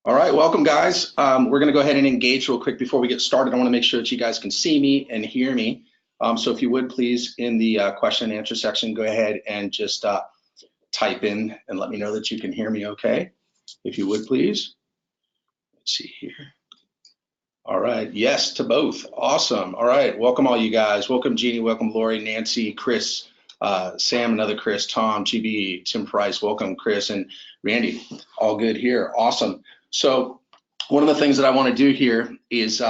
All right, welcome guys. We're going to go ahead and engage real quick before we get started. I want to make sure that you guys can see me and hear me. So if you would please, in the question and answer section, go ahead and just type in and let me know that you can hear me okay. If you would please. Let's see here. All right, yes to both. Awesome. All right, welcome all you guys. Welcome Jeannie, welcome Lori, Nancy, Chris, Sam, another Chris, Tom, GB, Tim Price, welcome Chris, and Randy. All good here. Awesome. So one of the things that I want to do here is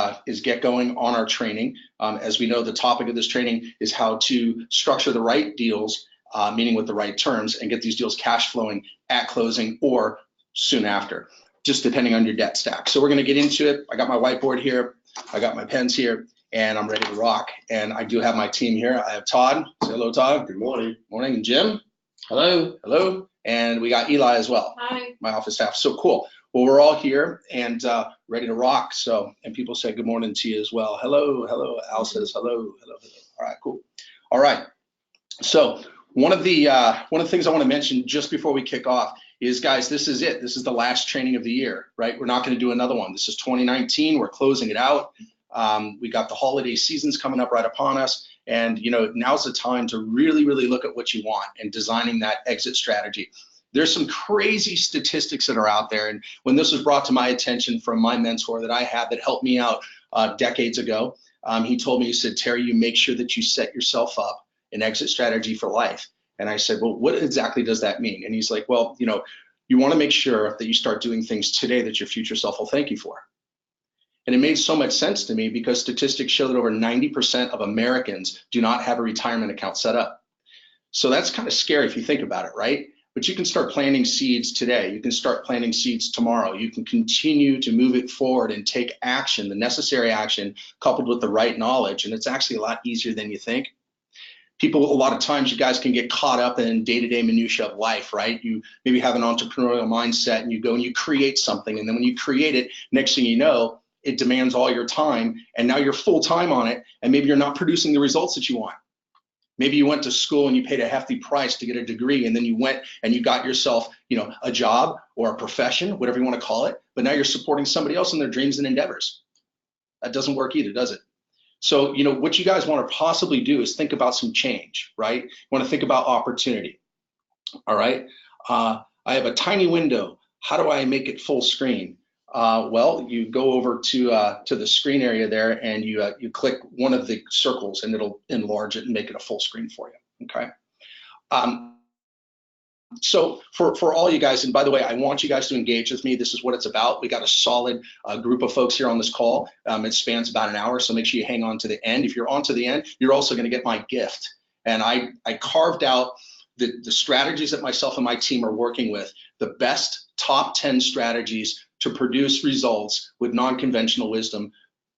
get going on our training. As we know, the topic of this training is how to structure the right deals, meaning with the right terms, and get these deals cash flowing at closing or soon after, just depending on your debt stack. So we're going to get into it. I got my whiteboard here. I got my pens here, and I'm ready to rock. And I do have my team here. I have Todd. Say hello, Todd. Good morning. Morning. And Jim. Hello. Hello. And we got Eli as well. Hi. My office staff. So cool. Well, we're all here and ready to rock. So, and people say good morning to you as well. Hello, hello. Al says hello, hello, hello. All right, cool. All right. So one of the things I want to mention just before we kick off is, guys, this is it. This is the last training of the year, right? We're not going to do another one. This is 2019. We're closing it out. We got the holiday seasons coming up right upon us. And, you know, now's the time to really, really look at what you want and designing that exit strategy. There's some crazy statistics that are out there. And when this was brought to my attention from my mentor that I had that helped me out decades ago, he told me, he said, Terry, you make sure that you set yourself up an exit strategy for life. And I said, well, what exactly does that mean? And he's like, well, you know, you want to make sure that you start doing things today that your future self will thank you for. And it made so much sense to me because statistics show that over 90% of Americans do not have a retirement account set up. So that's kind of scary if you think about it, right? But you can start planting seeds today. You can start planting seeds tomorrow. You can continue to move it forward and take action, the necessary action, coupled with the right knowledge. And it's actually a lot easier than you think. People, a lot of times, you guys can get caught up in day-to-day minutia of life, right? You maybe have an entrepreneurial mindset and you go and you create something. And then when you create it, next thing you know, it demands all your time. And now you're full time on it. And maybe you're not producing the results that you want. Maybe you went to school and you paid a hefty price to get a degree, and then you went and you got yourself, you know, a job or a profession, whatever you want to call it, but now you're supporting somebody else in their dreams and endeavors. That doesn't work either, does it? So, you know, what you guys want to possibly do is think about some change, right? You want to think about opportunity. All right. I have a tiny window. How do I make it full screen? Well, you go over to the screen area there and you click one of the circles and it'll enlarge it and make it a full screen for you, okay? So for all you guys, and by the way, I want you guys to engage with me. This is what it's about. We got a solid group of folks here on this call. It spans about an hour, so make sure you hang on to the end. If you're on to the end, you're also going to get my gift. And I carved out the strategies that myself and my team are working with, the best top 10 strategies to produce results with non-conventional wisdom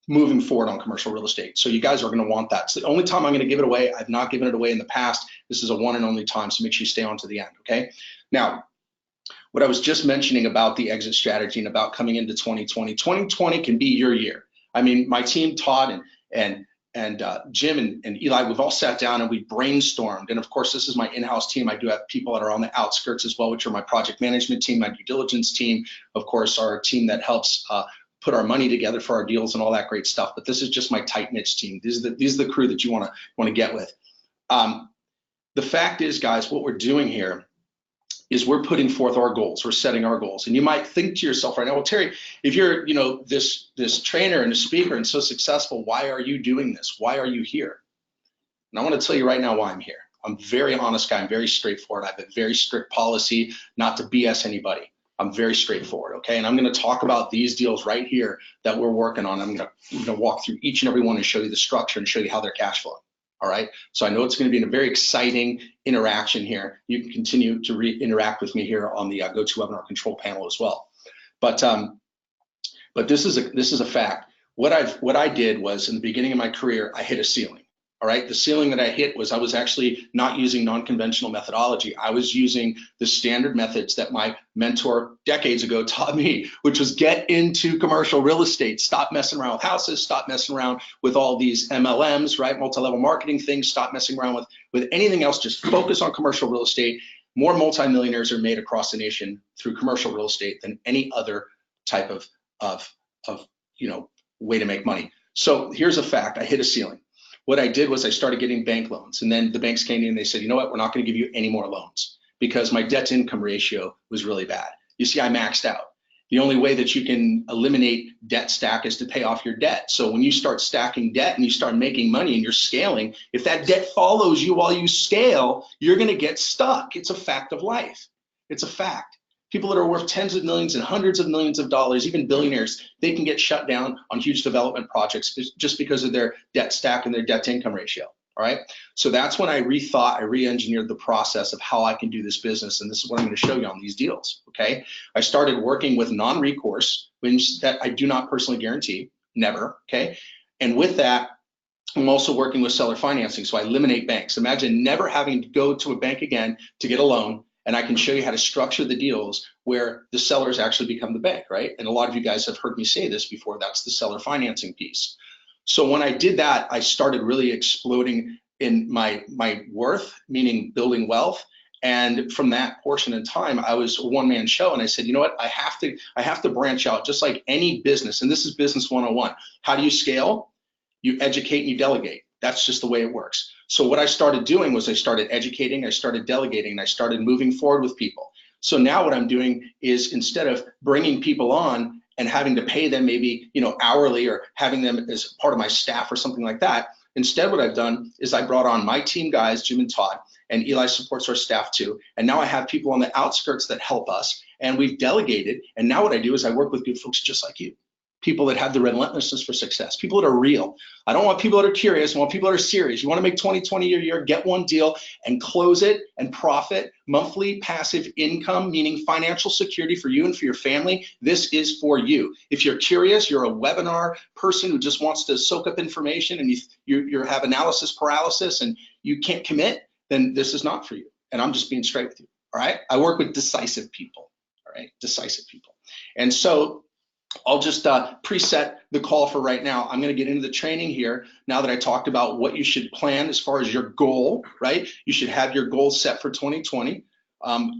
moving forward on commercial real estate. So you guys are going to want that. It's the only time I'm going to give it away. I've not given it away in the past. This is a one and only time, so make sure you stay on to the end, okay? Now, what I was just mentioning about the exit strategy and about coming into 2020, 2020 can be your year. I mean, my team, Todd and Jim and Eli, we've all sat down and we brainstormed. And of course, this is my in-house team. I do have people that are on the outskirts as well, which are my project management team, my due diligence team, of course, our team that helps put our money together for our deals and all that great stuff. But this is just my tight-knit team. These are the crew that you want to get with. The fact is, guys, what we're doing here is we're putting forth our goals. We're setting our goals. And you might think to yourself right now, well, Terry, if you're, you know, this trainer and a speaker and so successful, why are you doing this? Why are you here? And I want to tell you right now why I'm here. I'm a very honest guy. I'm very straightforward. I have a very strict policy not to BS anybody. I'm very straightforward, okay? And I'm going to talk about these deals right here that we're working on. I'm going to walk through each and every one and show you the structure and show you how they're cash flowing. All right, so I know it's going to be a very exciting interaction here. You can continue to interact with me here on the GoToWebinar control panel as well. But this is a fact. What I did was, in the beginning of my career, I hit a ceiling. All right, the ceiling that I hit was I was actually not using non-conventional methodology. I was using the standard methods that my mentor decades ago taught me, which was get into commercial real estate. Stop messing around with houses, stop messing around with all these MLMs, right? Multi-level marketing things, stop messing around with anything else, just focus on commercial real estate. More multimillionaires are made across the nation through commercial real estate than any other type of way to make money. So here's a fact: I hit a ceiling. What I did was I started getting bank loans, and then the banks came in and they said, you know what, we're not going to give you any more loans because my debt to income ratio was really bad. You see, I maxed out. The only way that you can eliminate debt stack is to pay off your debt. So when you start stacking debt and you start making money and you're scaling, if that debt follows you while you scale, you're going to get stuck. It's a fact of life. It's a fact. People that are worth tens of millions and hundreds of millions of dollars, even billionaires, they can get shut down on huge development projects just because of their debt stack and their debt to income ratio. All right. So that's when I re-engineered the process of how I can do this business. And this is what I'm going to show you on these deals. Okay. I started working with non-recourse, which that I do not personally guarantee, never. Okay. And with that, I'm also working with seller financing. So I eliminate banks. Imagine never having to go to a bank again to get a loan. And I can show you how to structure the deals where the sellers actually become the bank, right? And a lot of you guys have heard me say this before. That's the seller financing piece. So when I did that, I started really exploding in my worth, meaning building wealth. And from that portion in time, I was a one-man show. And I said, you know what? I have to branch out just like any business. And this is business 101. How do you scale? You educate and you delegate. That's just the way it works. So what I started doing was I started educating, I started delegating, and I started moving forward with people. So now what I'm doing is instead of bringing people on and having to pay them maybe hourly or having them as part of my staff or something like that, instead what I've done is I brought on my team guys, Jim and Todd, and Eli supports our staff too. And now I have people on the outskirts that help us, and we've delegated. And now what I do is I work with good folks just like you. People that have the relentlessness for success, people that are real. I don't want people that are curious, I want people that are serious. You want to make 20 a year, get one deal and close it and profit, monthly passive income, meaning financial security for you and for your family. This is for you. If you're curious, you're a webinar person who just wants to soak up information and you have analysis paralysis and you can't commit, then this is not for you. And I'm just being straight with you, all right? I work with decisive people, all right? Decisive people. And so I'll just preset the call for right now. I'm going to get into the training here now that I talked about what you should plan as far as your goal, right? You should have your goal set for 2020.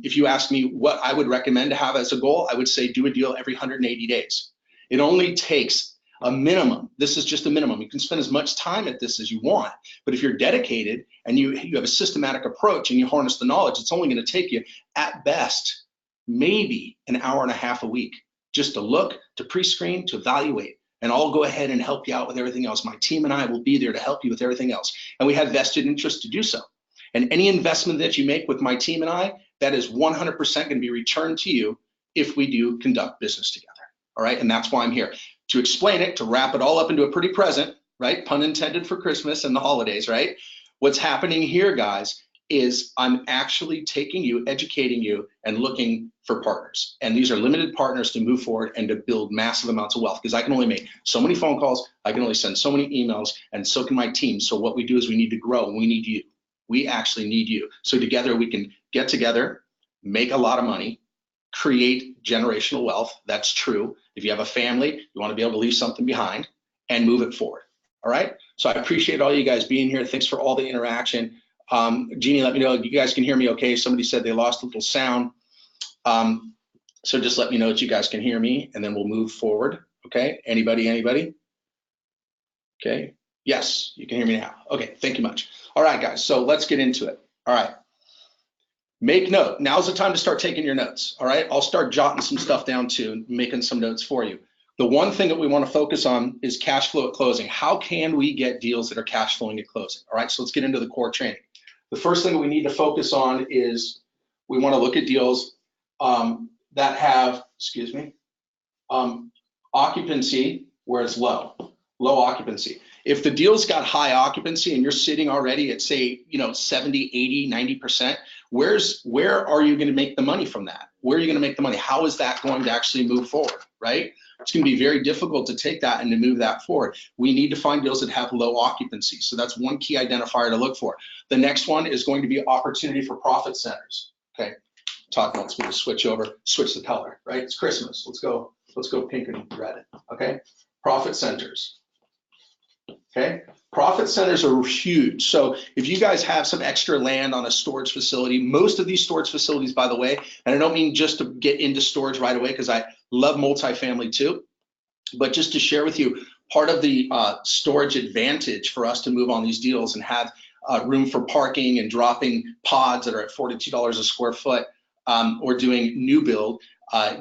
If you ask me what I would recommend to have as a goal, I would say do a deal every 180 days. It only takes a minimum. This is just a minimum. You can spend as much time at this as you want, but if you're dedicated and you have a systematic approach and you harness the knowledge, it's only going to take you at best maybe an hour and a half a week. Just to look, to pre-screen, to evaluate, and I'll go ahead and help you out with everything else. My team and I will be there to help you with everything else. And we have vested interest to do so. And any investment that you make with my team and I, that is 100% going to be returned to you if we do conduct business together. All right, and that's why I'm here. To explain it, to wrap it all up into a pretty present, right? Pun intended for Christmas and the holidays, right? What's happening here, guys, is I'm actually taking you, educating you, and looking for partners. And these are limited partners to move forward and to build massive amounts of wealth, because I can only make so many phone calls, I can only send so many emails, and so can my team. So what we do is we need to grow, and we need you. We actually need you. So together we can get together, make a lot of money, create generational wealth. That's true. If you have a family, you want to be able to leave something behind and move it forward. All right. So I appreciate all you guys being here. Thanks for all the interaction. Jeannie, let me know if you guys can hear me okay. Somebody said they lost a little sound. So just let me know that you guys can hear me, and then we'll move forward. Okay. Anybody? Okay. Yes, you can hear me now. Okay. Thank you much. All right, guys. So let's get into it. All right. Make note. Now's the time to start taking your notes. All right. I'll start jotting some stuff down too, making some notes for you. The one thing that we want to focus on is cash flow at closing. How can we get deals that are cash flowing at closing? All right. So let's get into the core training. The first thing we need to focus on is we want to look at deals that have, occupancy where it's low occupancy. If the deal's got high occupancy and you're sitting already at, say, 70, 80, 90%, where are you going to make the money from that? Where are you going to make the money? How is that going to actually move forward, right? It's going to be very difficult to take that and to move that forward. We need to find deals that have low occupancy. So that's one key identifier to look for. The next one is going to be opportunity for profit centers. Okay, Todd wants me to switch the color, right? It's Christmas. Let's go pink and red. Okay, profit centers. Okay, profit centers are huge. So if you guys have some extra land on a storage facility, most of these storage facilities, by the way, and I don't mean just to get into storage right away, because Love multifamily too. But just to share with you, part of the storage advantage for us to move on these deals and have room for parking and dropping pods that are at $42 a square foot, or doing new build,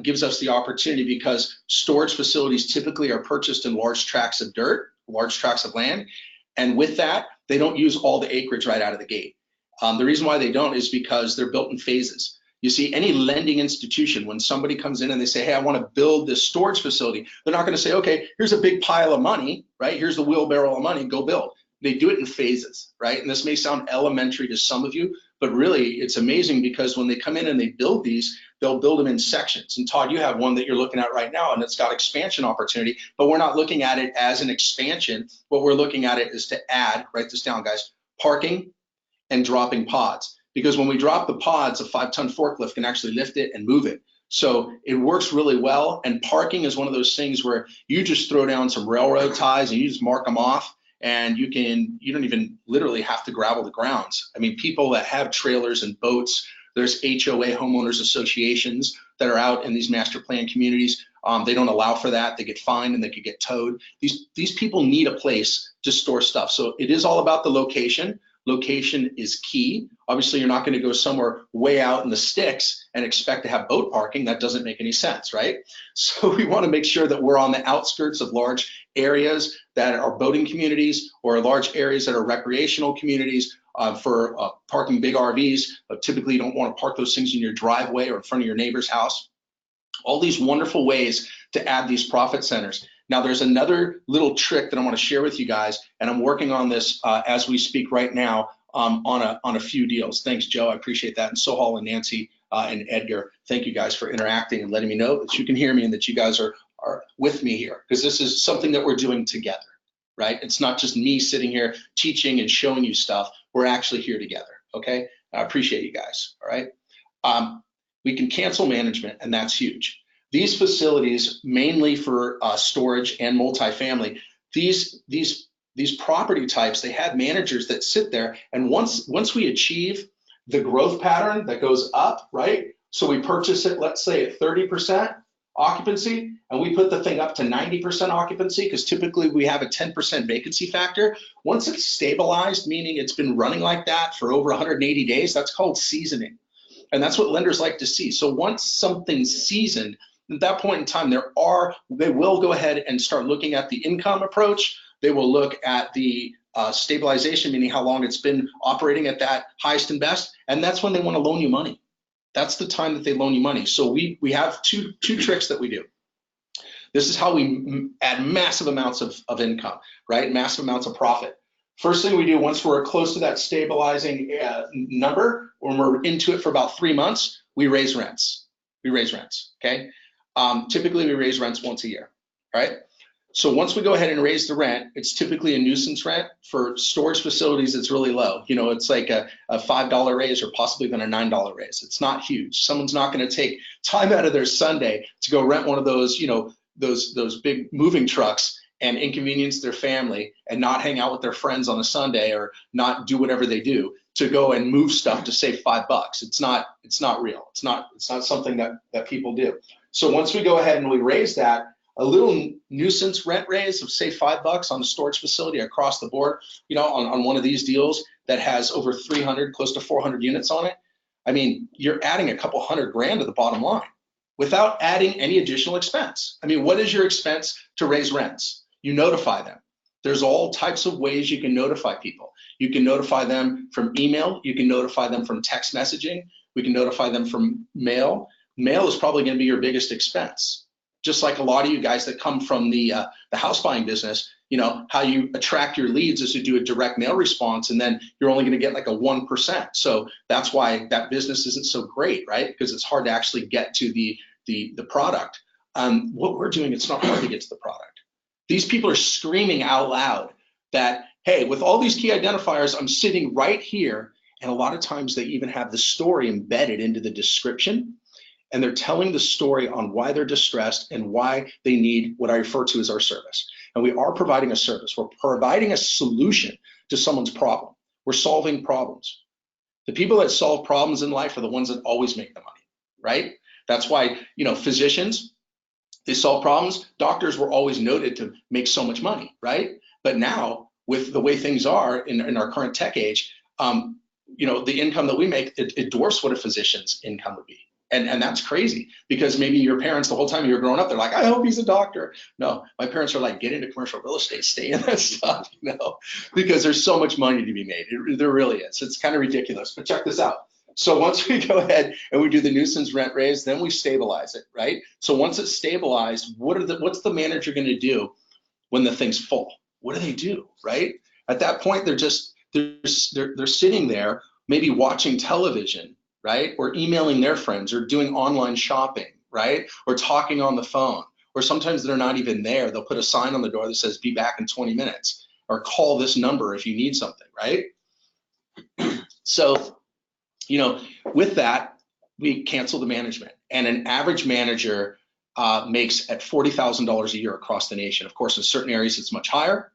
gives us the opportunity, because storage facilities typically are purchased in large tracts of dirt, large tracts of land. And with that, they don't use all the acreage right out of the gate. The reason why they don't is because they're built in phases. You see, any lending institution, when somebody comes in and they say, hey, I want to build this storage facility, they're not going to say, okay, here's a big pile of money, right? Here's the wheelbarrow of money, go build. They do it in phases, right? And this may sound elementary to some of you, but really it's amazing, because when they come in and they build these, they'll build them in sections. And Todd, you have one that you're looking at right now, and it's got expansion opportunity, but we're not looking at it as an expansion. What we're looking at it is to add, write this down, guys, parking and dropping pods. Because when we drop the pods, a 5-ton forklift can actually lift it and move it. So it works really well. And parking is one of those things where you just throw down some railroad ties and you just mark them off, and you don't even literally have to gravel the grounds. I mean, people that have trailers and boats, there's HOA, homeowners associations, that are out in these master plan communities. They don't allow for that. They get fined and they could get towed. These people need a place to store stuff. So it is all about the location. Location is key. Obviously, you're not going to go somewhere way out in the sticks and expect to have boat parking. That doesn't make any sense, right? So we want to make sure that we're on the outskirts of large areas that are boating communities, or large areas that are recreational communities for parking big RVs. Typically, you don't want to park those things in your driveway or in front of your neighbor's house. All these wonderful ways to add these profit centers. Now, there's another little trick that I want to share with you guys, and I'm working on this as we speak right now on a few deals. Thanks, Joe. I appreciate that. And Sohal and Nancy and Edgar, thank you guys for interacting and letting me know that you can hear me and that you guys are with me here, because this is something that we're doing together, right? It's not just me sitting here teaching and showing you stuff. We're actually here together, okay? I appreciate you guys, all right? We can cancel management, and that's huge. These facilities, mainly for storage and multifamily, these property types, they have managers that sit there, and once we achieve the growth pattern that goes up, right? So we purchase it, let's say at 30% occupancy, and we put the thing up to 90% occupancy, because typically we have a 10% vacancy factor. Once it's stabilized, meaning it's been running like that for over 180 days, that's called seasoning. And that's what lenders like to see. So once something's seasoned, at that point in time, they will go ahead and start looking at the income approach. They will look at the stabilization, meaning how long it's been operating at that highest and best. And that's when they want to loan you money. That's the time that they loan you money. So we have two tricks that we do. This is how we add massive amounts of income, right? Massive amounts of profit. First thing we do, once we're close to that stabilizing number, when we're into it for about 3 months, we raise rents. We raise rents, okay? Typically, we raise rents once a year, right? So once we go ahead and raise the rent, it's typically a nuisance rent. For storage facilities, it's really low. You know, it's like a $5 raise or possibly even a $9 raise. It's not huge. Someone's not going to take time out of their Sunday to go rent one of those, you know, those big moving trucks and inconvenience their family and not hang out with their friends on a Sunday or not do whatever they do to go and move stuff to save $5. It's not real. It's not something that people do. So once we go ahead and we raise that, a little nuisance rent raise of say $5 on a storage facility across the board, you know, on one of these deals that has over 300, close to 400 units on it. I mean, you're adding a couple $100,000 to the bottom line without adding any additional expense. I mean, what is your expense to raise rents? You notify them. There's all types of ways you can notify people. You can notify them from email. You can notify them from text messaging. We can notify them from mail. Mail is probably going to be your biggest expense. Just like a lot of you guys that come from the house buying business, you know, how you attract your leads is to do a direct mail response, and then you're only going to get like a 1%. So that's why that business isn't so great, right? Because it's hard to actually get to the product. What we're doing, it's not hard to get to the product. These people are screaming out loud that, hey, with all these key identifiers, I'm sitting right here. And a lot of times they even have the story embedded into the description. And they're telling the story on why they're distressed and why they need what I refer to as our service. And we are providing a service. We're providing a solution to someone's problem. We're solving problems. The people that solve problems in life are the ones that always make the money, right? That's why, you know, physicians, They solve problems. Doctors were always noted to make so much money, right? But now, with the way things are in our current tech age, the income that we make, it dwarfs what a physician's income would be. And that's crazy, because maybe your parents, the whole time you were growing up, they're like, I hope he's a doctor. No, my parents are like, get into commercial real estate, stay in that stuff, because there's so much money to be made. There really is. It's kind of ridiculous. But check this out. So once we go ahead and we do the nuisance rent raise, then we stabilize it, right? So once it's stabilized, what's the manager going to do when the thing's full? What do they do, right? At that point, they're sitting there, maybe watching television, right? Or emailing their friends, or doing online shopping, right? Or talking on the phone. Or sometimes they're not even there. They'll put a sign on the door that says, be back in 20 minutes, or call this number if you need something, right? So, with that, we cancel the management. And an average manager makes at $40,000 a year across the nation. Of course, in certain areas, it's much higher.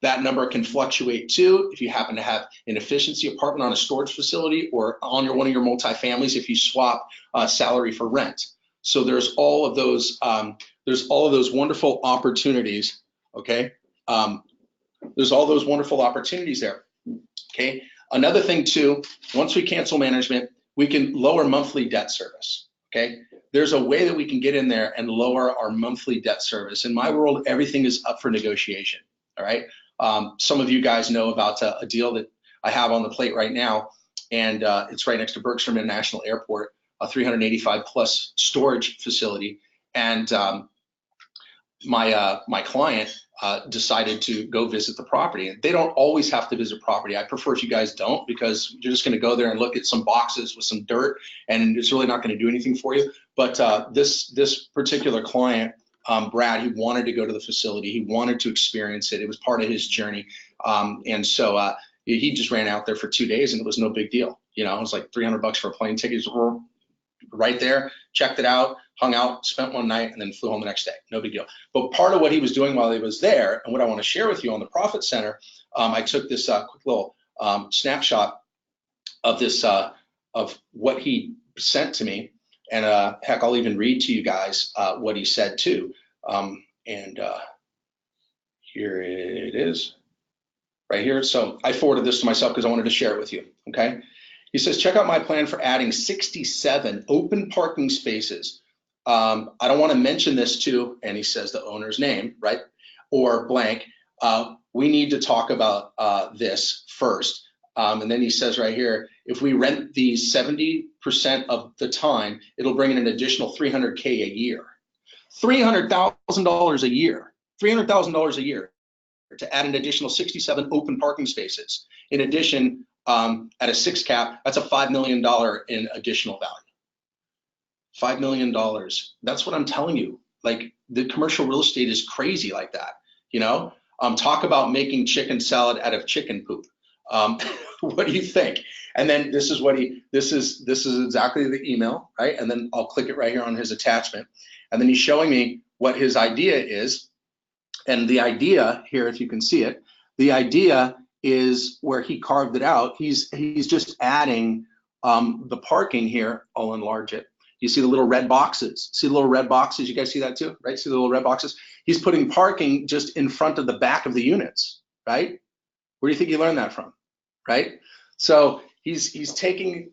That number can fluctuate too if you happen to have an efficiency apartment on a storage facility, or on one of your multifamilies if you swap salary for rent. So there's all of those wonderful opportunities. Okay, there's all those wonderful opportunities there. Okay. Another thing too, once we cancel management, we can lower monthly debt service. Okay. There's a way that we can get in there and lower our monthly debt service. In my world, everything is up for negotiation. All right. Some of you guys know about a deal that I have on the plate right now, and it's right next to Bergstrom International Airport, a 385 plus storage facility. And my client decided to go visit the property. And they don't always have to visit property. I prefer if you guys don't, because you're just going to go there and look at some boxes with some dirt, and it's really not going to do anything for you. But this particular client, Brad, he wanted to go to the facility. He wanted to experience it. It was part of his journey. And so he just ran out there for 2 days, and it was no big deal. It was like $300 for a plane ticket. Right there, checked it out, hung out, spent one night, and then flew home the next day. No big deal. But part of what he was doing while he was there, and what I want to share with you on the Profit Center, I took this quick little snapshot of this of what he sent to me, and heck, I'll even read to you guys what he said too. Here it is, right here. So I forwarded this to myself because I wanted to share it with you. Okay. He says, check out my plan for adding 67 open parking spaces. I don't want to mention this to, and he says the owner's name, right? Or blank. We need to talk about this first. And then he says right here, if we rent these 70% of the time, it'll bring in an additional $300K a year. $300,000 a year. $300,000 a year to add an additional 67 open parking spaces. In addition, at a 6 cap, that's a $5 million in additional value. $5 million. That's what I'm telling you. Like, the commercial real estate is crazy like that. Talk about making chicken salad out of chicken poop. What do you think? And then this is exactly the email, right? And then I'll click it right here on his attachment. And then he's showing me what his idea is. And the idea here, if you can see it, the idea is where he carved it out. He's just adding the parking here. I'll enlarge it. You see the little red boxes? See the little red boxes? You guys see that too, right? See the little red boxes? He's putting parking just in front of the back of the units, right? Where do you think he learned that from, right? So he's taking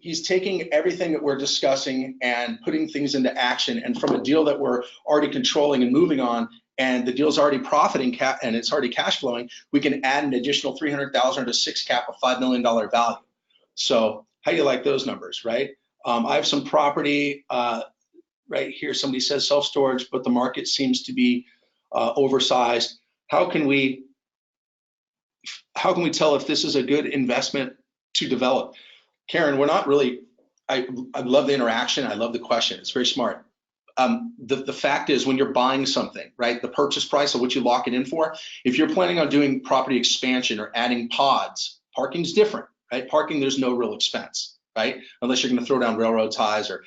everything that we're discussing and putting things into action. And from a deal that we're already controlling and moving on, and the deal's already profiting and it's already cash flowing, we can add an additional $300,000 to 6 cap, a $5 million value. So how do you like those numbers, right? I have some property right here. Somebody says self-storage, but the market seems to be oversized. How can we tell if this is a good investment to develop? Karen, we're not really, I love the interaction. I love the question. It's very smart. The fact is, when you're buying something, right, the purchase price of what you lock it in for, if you're planning on doing property expansion or adding pods, parking's different, right? Parking, there's no real expense, right? Unless you're going to throw down railroad ties or,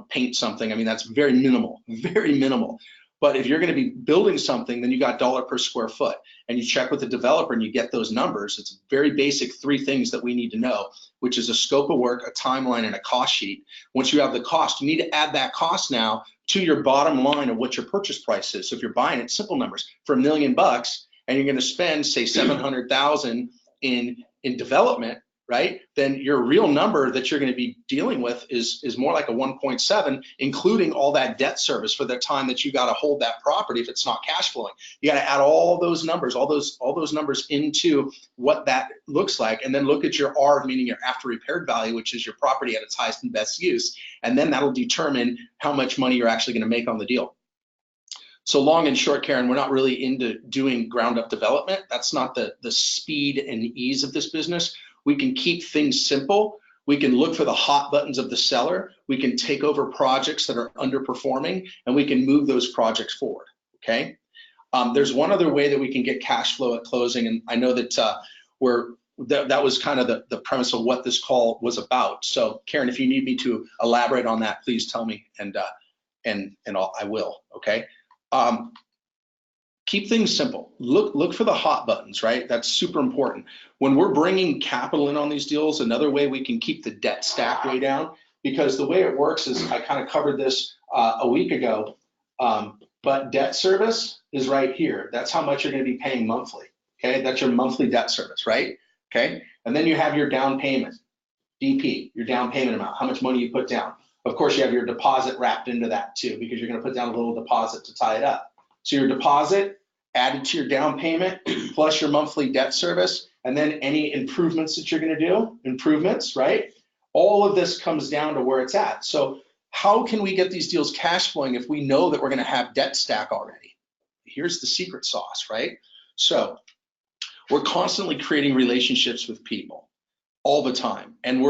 paint something. I mean, that's very minimal, very minimal. But if you're going to be building something, then you got dollar per square foot, and you check with the developer and you get those numbers. It's very basic 3 things that we need to know, which is a scope of work, a timeline, and a cost sheet. Once you have the cost, you need to add that cost now to your bottom line of what your purchase price is. So if you're buying it, simple numbers, for $1 million and you're going to spend, say, 700,000 in development, right? Then your real number that you're going to be dealing with is more like a 1.7, including all that debt service for the time that you got to hold that property if it's not cash flowing. You got to add all those numbers, all those numbers into what that looks like, and then look at your R, meaning your after repaired value, which is your property at its highest and best use, and then that'll determine how much money you're actually going to make on the deal. So long and short, Karen, we're not really into doing ground up development. That's not the speed and ease of this business. We can keep things simple. We can look for the hot buttons of the seller. We can take over projects that are underperforming, and we can move those projects forward, okay? There's one other way that we can get cash flow at closing, and I know that that was kind of the premise of what this call was about. So Karen, if you need me to elaborate on that, please tell me, and I will, okay? Keep things simple. Look for the hot buttons, right? That's super important. When we're bringing capital in on these deals, another way we can keep the debt stack way down, because the way it works is, I kind of covered this a week ago, but debt service is right here. That's how much you're going to be paying monthly, okay? That's your monthly debt service, right? Okay, and then you have your down payment, DP, your down payment amount, how much money you put down. Of course, you have your deposit wrapped into that too, because you're going to put down a little deposit to tie it up. So your deposit added to your down payment plus your monthly debt service, and then any improvements that you're going to do, improvements, right? All of this comes down to where it's at. So how can we get these deals cash flowing if we know that we're going to have debt stack already? Here's the secret sauce, right? So we're constantly creating relationships with people all the time, and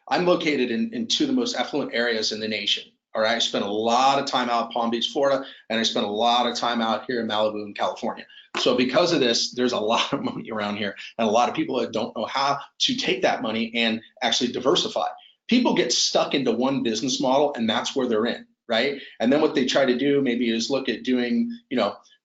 I'm located in two of the most affluent areas in the nation. All right, I spent a lot of time out in Palm Beach, Florida, and I spent a lot of time out here in Malibu in California. So because of this, there's a lot of money around here, and a lot of people that don't know how to take that money and actually diversify. People get stuck into one business model, and that's where they're in, right? And then what they try to do maybe is look at doing,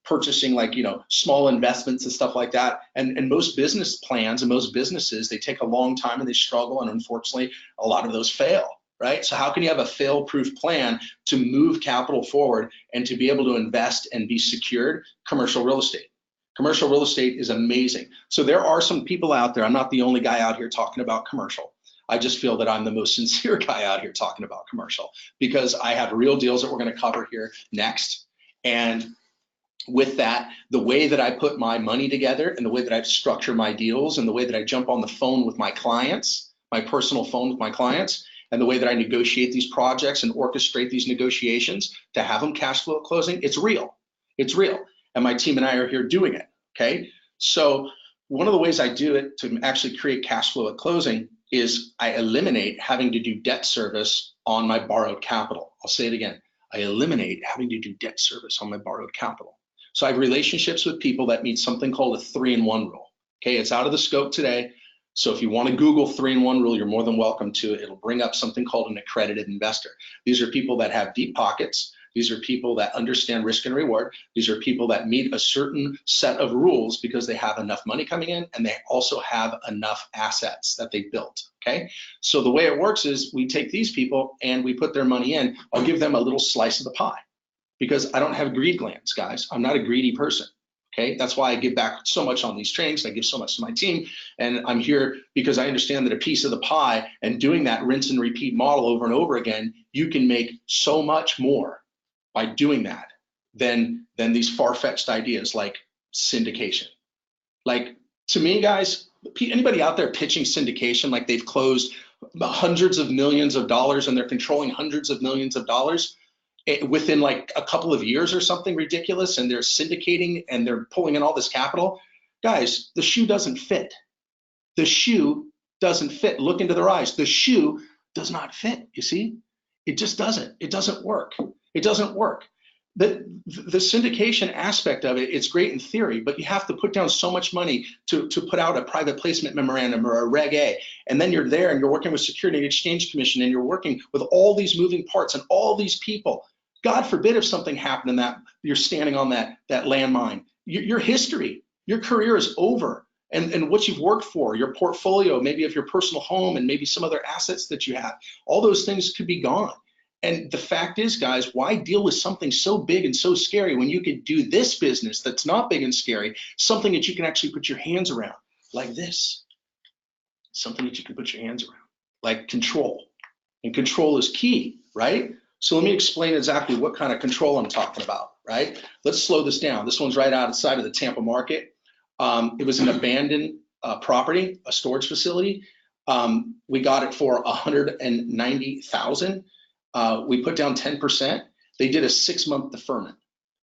purchasing like, small investments and stuff like that. And most business plans and most businesses, they take a long time and they struggle, and unfortunately, a lot of those fail. Right? So how can you have a fail-proof plan to move capital forward and to be able to invest and be secured? Commercial real estate. Commercial real estate is amazing. So there are some people out there, I'm not the only guy out here talking about commercial. I just feel that I'm the most sincere guy out here talking about commercial, because I have real deals that we're going to cover here next. And with that, the way that I put my money together and the way that I structure my deals and the way that I jump on the phone with my clients, my personal phone with my clients, and the way that I negotiate these projects and orchestrate these negotiations to have them cash flow at closing, it's real. It's real. And my team and I are here doing it, okay? So one of the ways I do it to actually create cash flow at closing is I eliminate having to do debt service on my borrowed capital. I'll say it again. I eliminate having to do debt service on my borrowed capital. So I have relationships with people that meet something called a 3-in-1 rule, okay? It's out of the scope today. So if you want to Google 3-in-1 rule, you're more than welcome to it. It'll bring up something called an accredited investor. These are people that have deep pockets. These are people that understand risk and reward. These are people that meet a certain set of rules because they have enough money coming in and they also have enough assets that they built, okay? So the way it works is we take these people and we put their money in. I'll give them a little slice of the pie because I don't have greed glands, guys. I'm not a greedy person. Okay, that's why I give back so much on these trainings. I give so much to my team, and I'm here because I understand that a piece of the pie and doing that rinse and repeat model over and over again, you can make so much more by doing that than these far-fetched ideas like syndication. Like, to me, guys, anybody out there pitching syndication like they've closed hundreds of millions of dollars and they're controlling hundreds of millions of dollars within like a couple of years or something ridiculous, and they're syndicating and they're pulling in all this capital, guys, the shoe doesn't fit. The shoe doesn't fit. Look into their eyes. The shoe does not fit, you see? It just doesn't. It doesn't work. It doesn't work. The syndication aspect of it, it's great in theory, but you have to put down so much money to put out a private placement memorandum or a Reg A. And then you're there and you're working with Security and Exchange Commission and you're working with all these moving parts and all these people. God forbid if something happened and that you're standing on that landmine. Your history, your career is over. And what you've worked for, your portfolio, maybe of your personal home and maybe some other assets that you have, all those things could be gone. And the fact is, guys, why deal with something so big and so scary when you could do this business that's not big and scary, something that you can actually put your hands around, like this, something that you can put your hands around, like control. And control is key, right? So let me explain exactly what kind of control I'm talking about, right? Let's slow this down. This one's right outside of the Tampa market. It was an abandoned property, a storage facility. We got it for $190,000. We put down 10%. They did a 6-month deferment.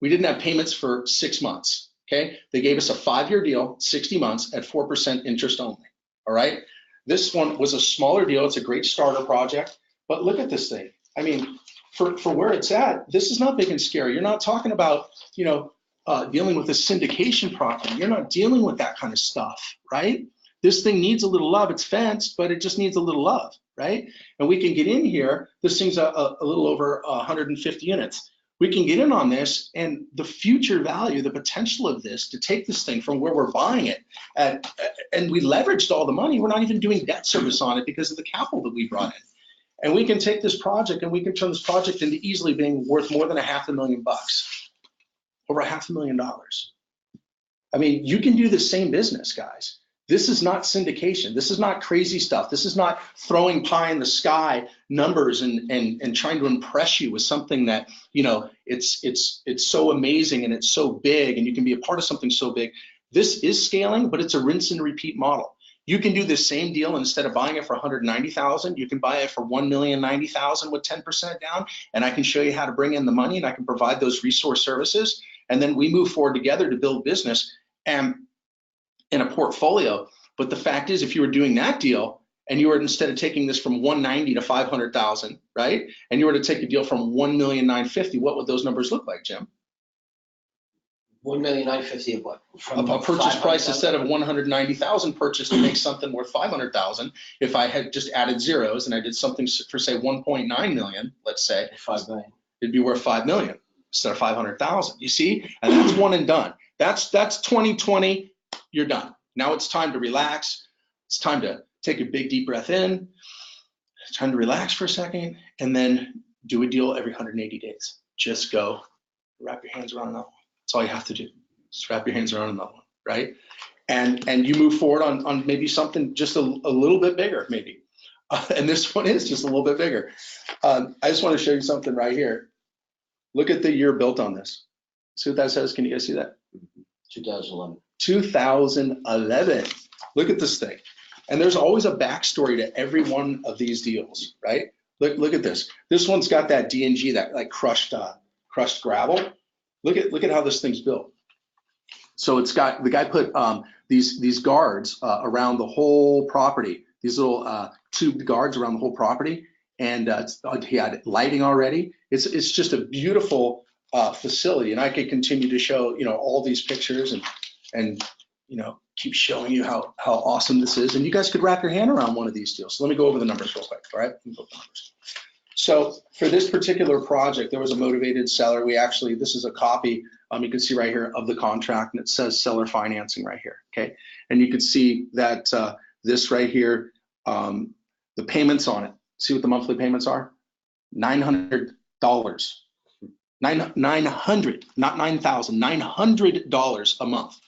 We didn't have payments for 6 months. Okay, they gave us a 5-year deal, 60 months at 4% interest only. All right, this one was a smaller deal. It's a great starter project, but look at this thing. I mean, for where it's at, this is not big and scary. You're not talking about, dealing with a syndication property. You're not dealing with that kind of stuff, right? This thing needs a little love. It's fenced, but it just needs a little love, right? And we can get in here. This thing's a little over 150 units. We can get in on this, and the future value, the potential of this to take this thing from where we're buying it, and we leveraged all the money. We're not even doing debt service on it because of the capital that we brought in. And we can take this project and we can turn this project into easily being worth more than $500,000 bucks, over $500,000. I mean, you can do the same business, guys. This is not syndication. This is not crazy stuff. This is not throwing pie in the sky numbers and trying to impress you with something that, it's so amazing and it's so big and you can be a part of something so big. This is scaling, but it's a rinse and repeat model. You can do the same deal, and instead of buying it for $190,000, you can buy it for $1,090,000 with 10% down, and I can show you how to bring in the money, and I can provide those resource services, and then we move forward together to build business and in a portfolio. But the fact is, if you were doing that deal and you were, instead of taking this from 190 to 500,000, right, and you were to take a deal from 1,950,000, what would those numbers look like, Jim? 1,950,000 of what? From a purchase price instead of 190,000 purchased to make something worth 500,000. If I had just added zeros and I did something for say 1.9 million, let's say, 5 million, it'd be worth 5 million instead of 500,000. You see, and that's one and done. That's 2020. You're done. Now it's time to relax. It's time to take a big deep breath in. It's time to relax for a second, and then do a deal every 180 days. Just go wrap your hands around another one. That's all you have to do. Just wrap your hands around another one, right? And you move forward on maybe something just a little bit bigger, maybe. And this one is just a little bit bigger. I just want to show you something right here. Look at the year built on this. See what that says? Can you guys see that? 2011. 2011. Look at this thing. And there's always a backstory to every one of these deals, right? Look at this. This one's got that D&G, that like crushed gravel. Look at how this thing's built. So it's got, the guy put these guards around the whole property, these little tubed guards around the whole property, and he had lighting already. It's just a beautiful facility, and I could continue to show all these pictures and keep showing you how awesome this is, and you guys could wrap your hand around one of these deals. So let me go over the numbers real quick. All right, let me go over the numbers. So for this particular project, there was a motivated seller. This is a copy, you can see right here, of the contract, and it says seller financing right here, okay? And you can see that this right here, the payments on it, see what the monthly payments are? $900. 900, not 9,000, $900 a month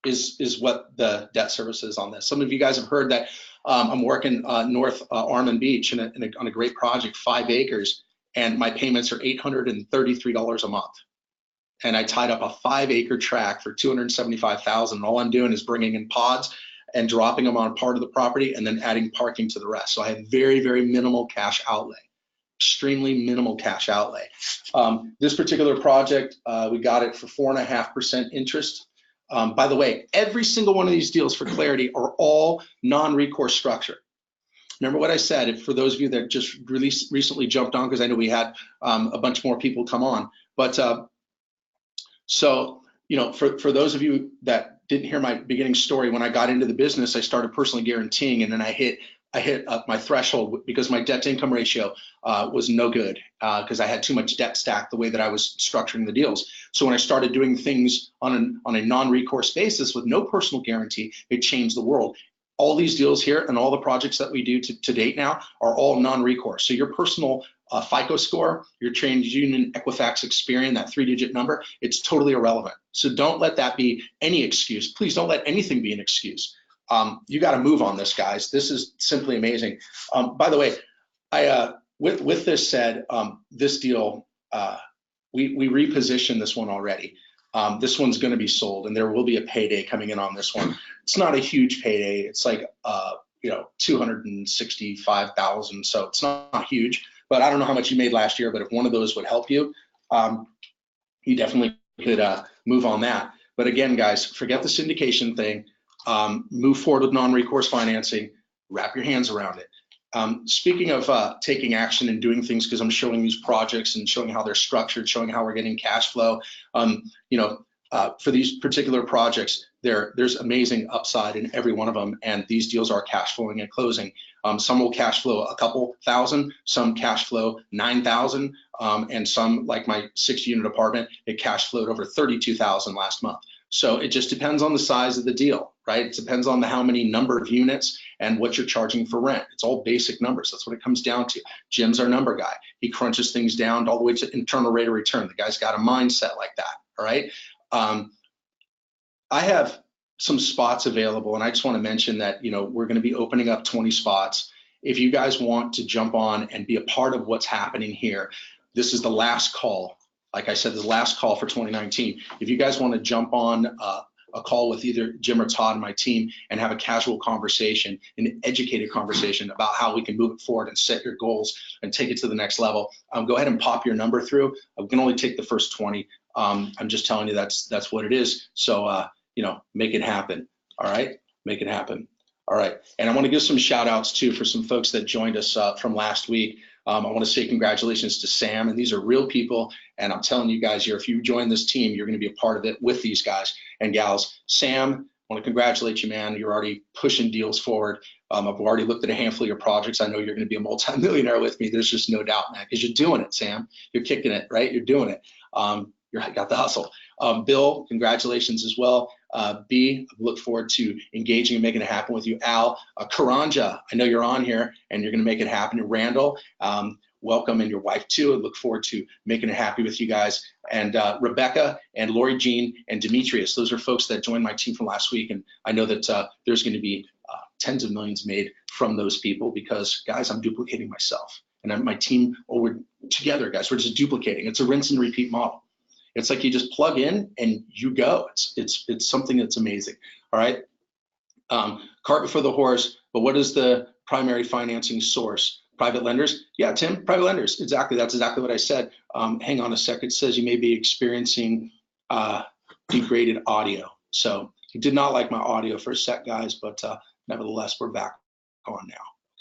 is what the debt service is on this. Some of you guys have heard that I'm working North Armand Beach on a great project, 5 acres, and my payments are $833 a month. And I tied up a 5-acre tract for $275,000. And all I'm doing is bringing in pods and dropping them on part of the property and then adding parking to the rest. So I have very, very minimal cash outlay, extremely minimal cash outlay. This particular project, we got it for 4.5% interest. By the way, every single one of these deals, for clarity, are all non-recourse structure. Remember what I said, for those of you that just recently jumped on, because I know we had a bunch more people come on. But so, for those of you that didn't hear my beginning story, when I got into the business, I started personally guaranteeing, and then I hit my threshold because my debt to income ratio was no good because I had too much debt stacked the way that I was structuring the deals. So when I started doing things on a non-recourse basis with no personal guarantee, it changed the world. All these deals here and all the projects that we do to date now are all non-recourse. So your personal FICO score, your TransUnion, Equifax, Experian, that 3-digit number, it's totally irrelevant. So don't let that be any excuse. Please don't let anything be an excuse. You got to move on this, guys. This is simply amazing. By the way, with this said, this deal, we repositioned this one already. This one's going to be sold, and there will be a payday coming in on this one. It's not a huge payday. It's like 265,000, so it's not huge. But I don't know how much you made last year. But if one of those would help you, you definitely could move on that. But again, guys, forget the syndication thing. Move forward with non-recourse financing. Wrap your hands around it. Speaking of taking action and doing things, because I'm showing these projects and showing how they're structured, showing how we're getting cash flow. For these particular projects, there's amazing upside in every one of them, and these deals are cash flowing and closing. Some will cash flow a couple thousand, some cash flow 9,000, and some, like my 6-unit apartment, it cash flowed over 32,000 last month. So it just depends on the size of the deal, right? It depends on how many number of units and what you're charging for rent. It's all basic numbers. That's what it comes down to. Jim's our number guy. He crunches things down all the way to internal rate of return. The guy's got a mindset like that, all right? I have some spots available, and I just want to mention that, we're going to be opening up 20 spots. If you guys want to jump on and be a part of what's happening here, this is the last call. Like I said, the last call for 2019. If you guys want to jump on a call with either Jim or Todd and my team and have a casual conversation, an educated conversation about how we can move it forward and set your goals and take it to the next level, go ahead and pop your number through. We can only take the first 20. I'm just telling you that's what it is. So, make it happen. All right, make it happen. All right, and I want to give some shout outs too for some folks that joined us from last week. I want to say congratulations to Sam, and these are real people. And I'm telling you guys here, if you join this team, you're going to be a part of it with these guys and gals. Sam, I want to congratulate you, man. You're already pushing deals forward. I've already looked at a handful of your projects. I know you're going to be a multimillionaire with me. There's just no doubt, man, because you're doing it, Sam. You're kicking it, right? You're doing it. You got the hustle. Bill, congratulations as well. B, I look forward to engaging and making it happen with you. Al, Karanja, I know you're on here and you're going to make it happen. And Randall, welcome, and your wife too. I look forward to making it happy with you guys. And Rebecca and Lori Jean and Demetrius, those are folks that joined my team from last week. And I know that there's going to be tens of millions made from those people because, guys, I'm duplicating myself. And my team, we're together, guys. We're just duplicating. It's a rinse and repeat model. It's like you just plug in and you go. It's something that's amazing. All right. Cart before the horse, but what is the primary financing source? Private lenders? Yeah, Tim, private lenders. Exactly. That's exactly what I said. Hang on a second. It says you may be experiencing degraded audio. So you did not like my audio for a sec, guys, but nevertheless, we're back on now.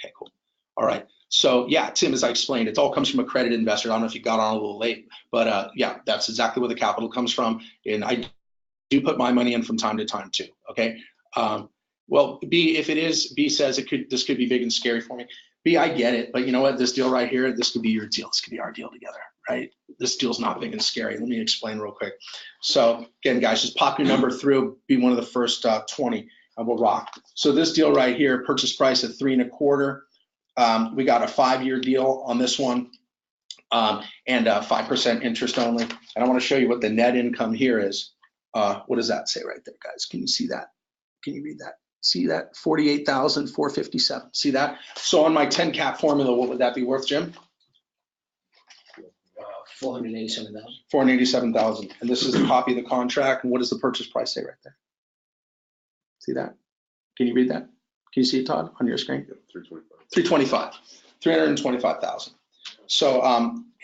Okay, cool. All right. So yeah, Tim, as I explained, it all comes from accredited investor. I don't know if you got on a little late, but yeah, that's exactly where the capital comes from. And I do put my money in from time to time too. Okay. Well, B, if it is, B says this could be big and scary for me. B, I get it, but you know what? This deal right here, this could be your deal. This could be our deal together, right? This deal's not big and scary. Let me explain real quick. So again, guys, just pop your number through. Be one of the first 20, and we'll rock. So this deal right here, purchase price at 3.25. We got a 5-year deal on this one, and 5% interest only. And I want to show you what the net income here is. What does that say right there, guys? Can you see that? Can you read that? See that? 48,457. See that? So on my 10 cap formula, what would that be worth, Jim? 487,000. 487,000. And this is a copy of the contract. And what does the purchase price say right there? See that? Can you read that? Can you see it, Todd, on your screen? 325,000. So,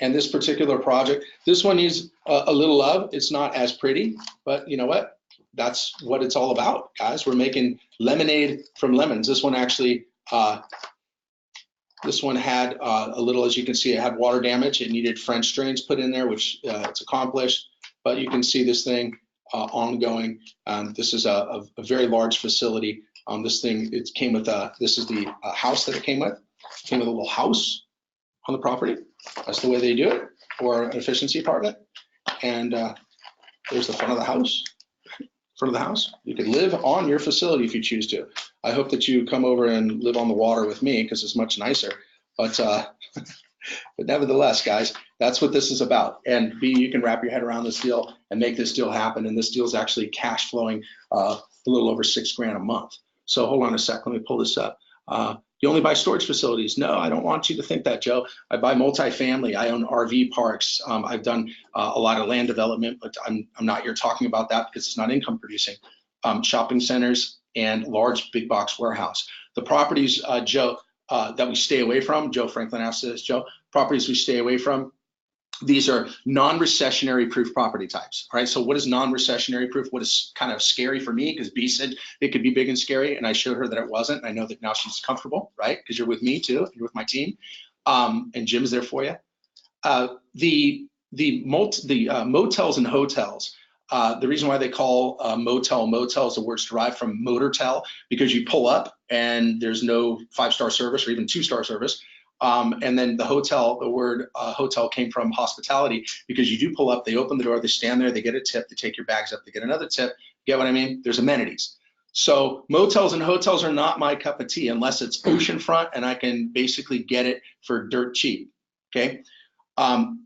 and this particular project, this one needs a little love. It's not as pretty, but you know what? That's what it's all about, guys. We're making lemonade from lemons. This one actually, this one had a little, as you can see, it had water damage. It needed French drains put in there, which it's accomplished. But you can see this thing ongoing. This is a very large facility. This thing, it came with, this is the house that it came with. It came with a little house on the property. That's the way they do it, or an efficiency apartment. And there's the front of the house. Front of the house. You could live on your facility if you choose to. I hope that you come over and live on the water with me because it's much nicer. But But nevertheless, guys, that's what this is about. And B, you can wrap your head around this deal and make this deal happen. And this deal is actually cash flowing a little over $6,000 a month. So hold on a sec, let me pull this up. You only buy storage facilities? No, I don't want you to think that, Joe. I buy multifamily. I own RV parks. I've done a lot of land development, but I'm not here talking about that because it's not income producing. Shopping centers and large big box warehouse. The properties, Joe, that we stay away from, Joe Franklin asked this, Joe, properties we stay away from, these are non-recessionary proof property types. All right, so what is non-recessionary proof? What is kind of scary for me, because B said it could be big and scary, and I showed her that it wasn't. I know that now she's comfortable, right? Because you're with me too, you're with my team, and Jim's there for you. The motels and hotels, the reason why they call motels, the word's derived from motortel, because you pull up and there's no 5-star service or even 2-star service. And then the hotel, the word hotel came from hospitality, because you do pull up, they open the door, they stand there, they get a tip, they take your bags up, they get another tip. Get what I mean? There's amenities. So motels and hotels are not my cup of tea unless it's oceanfront and I can basically get it for dirt cheap, okay?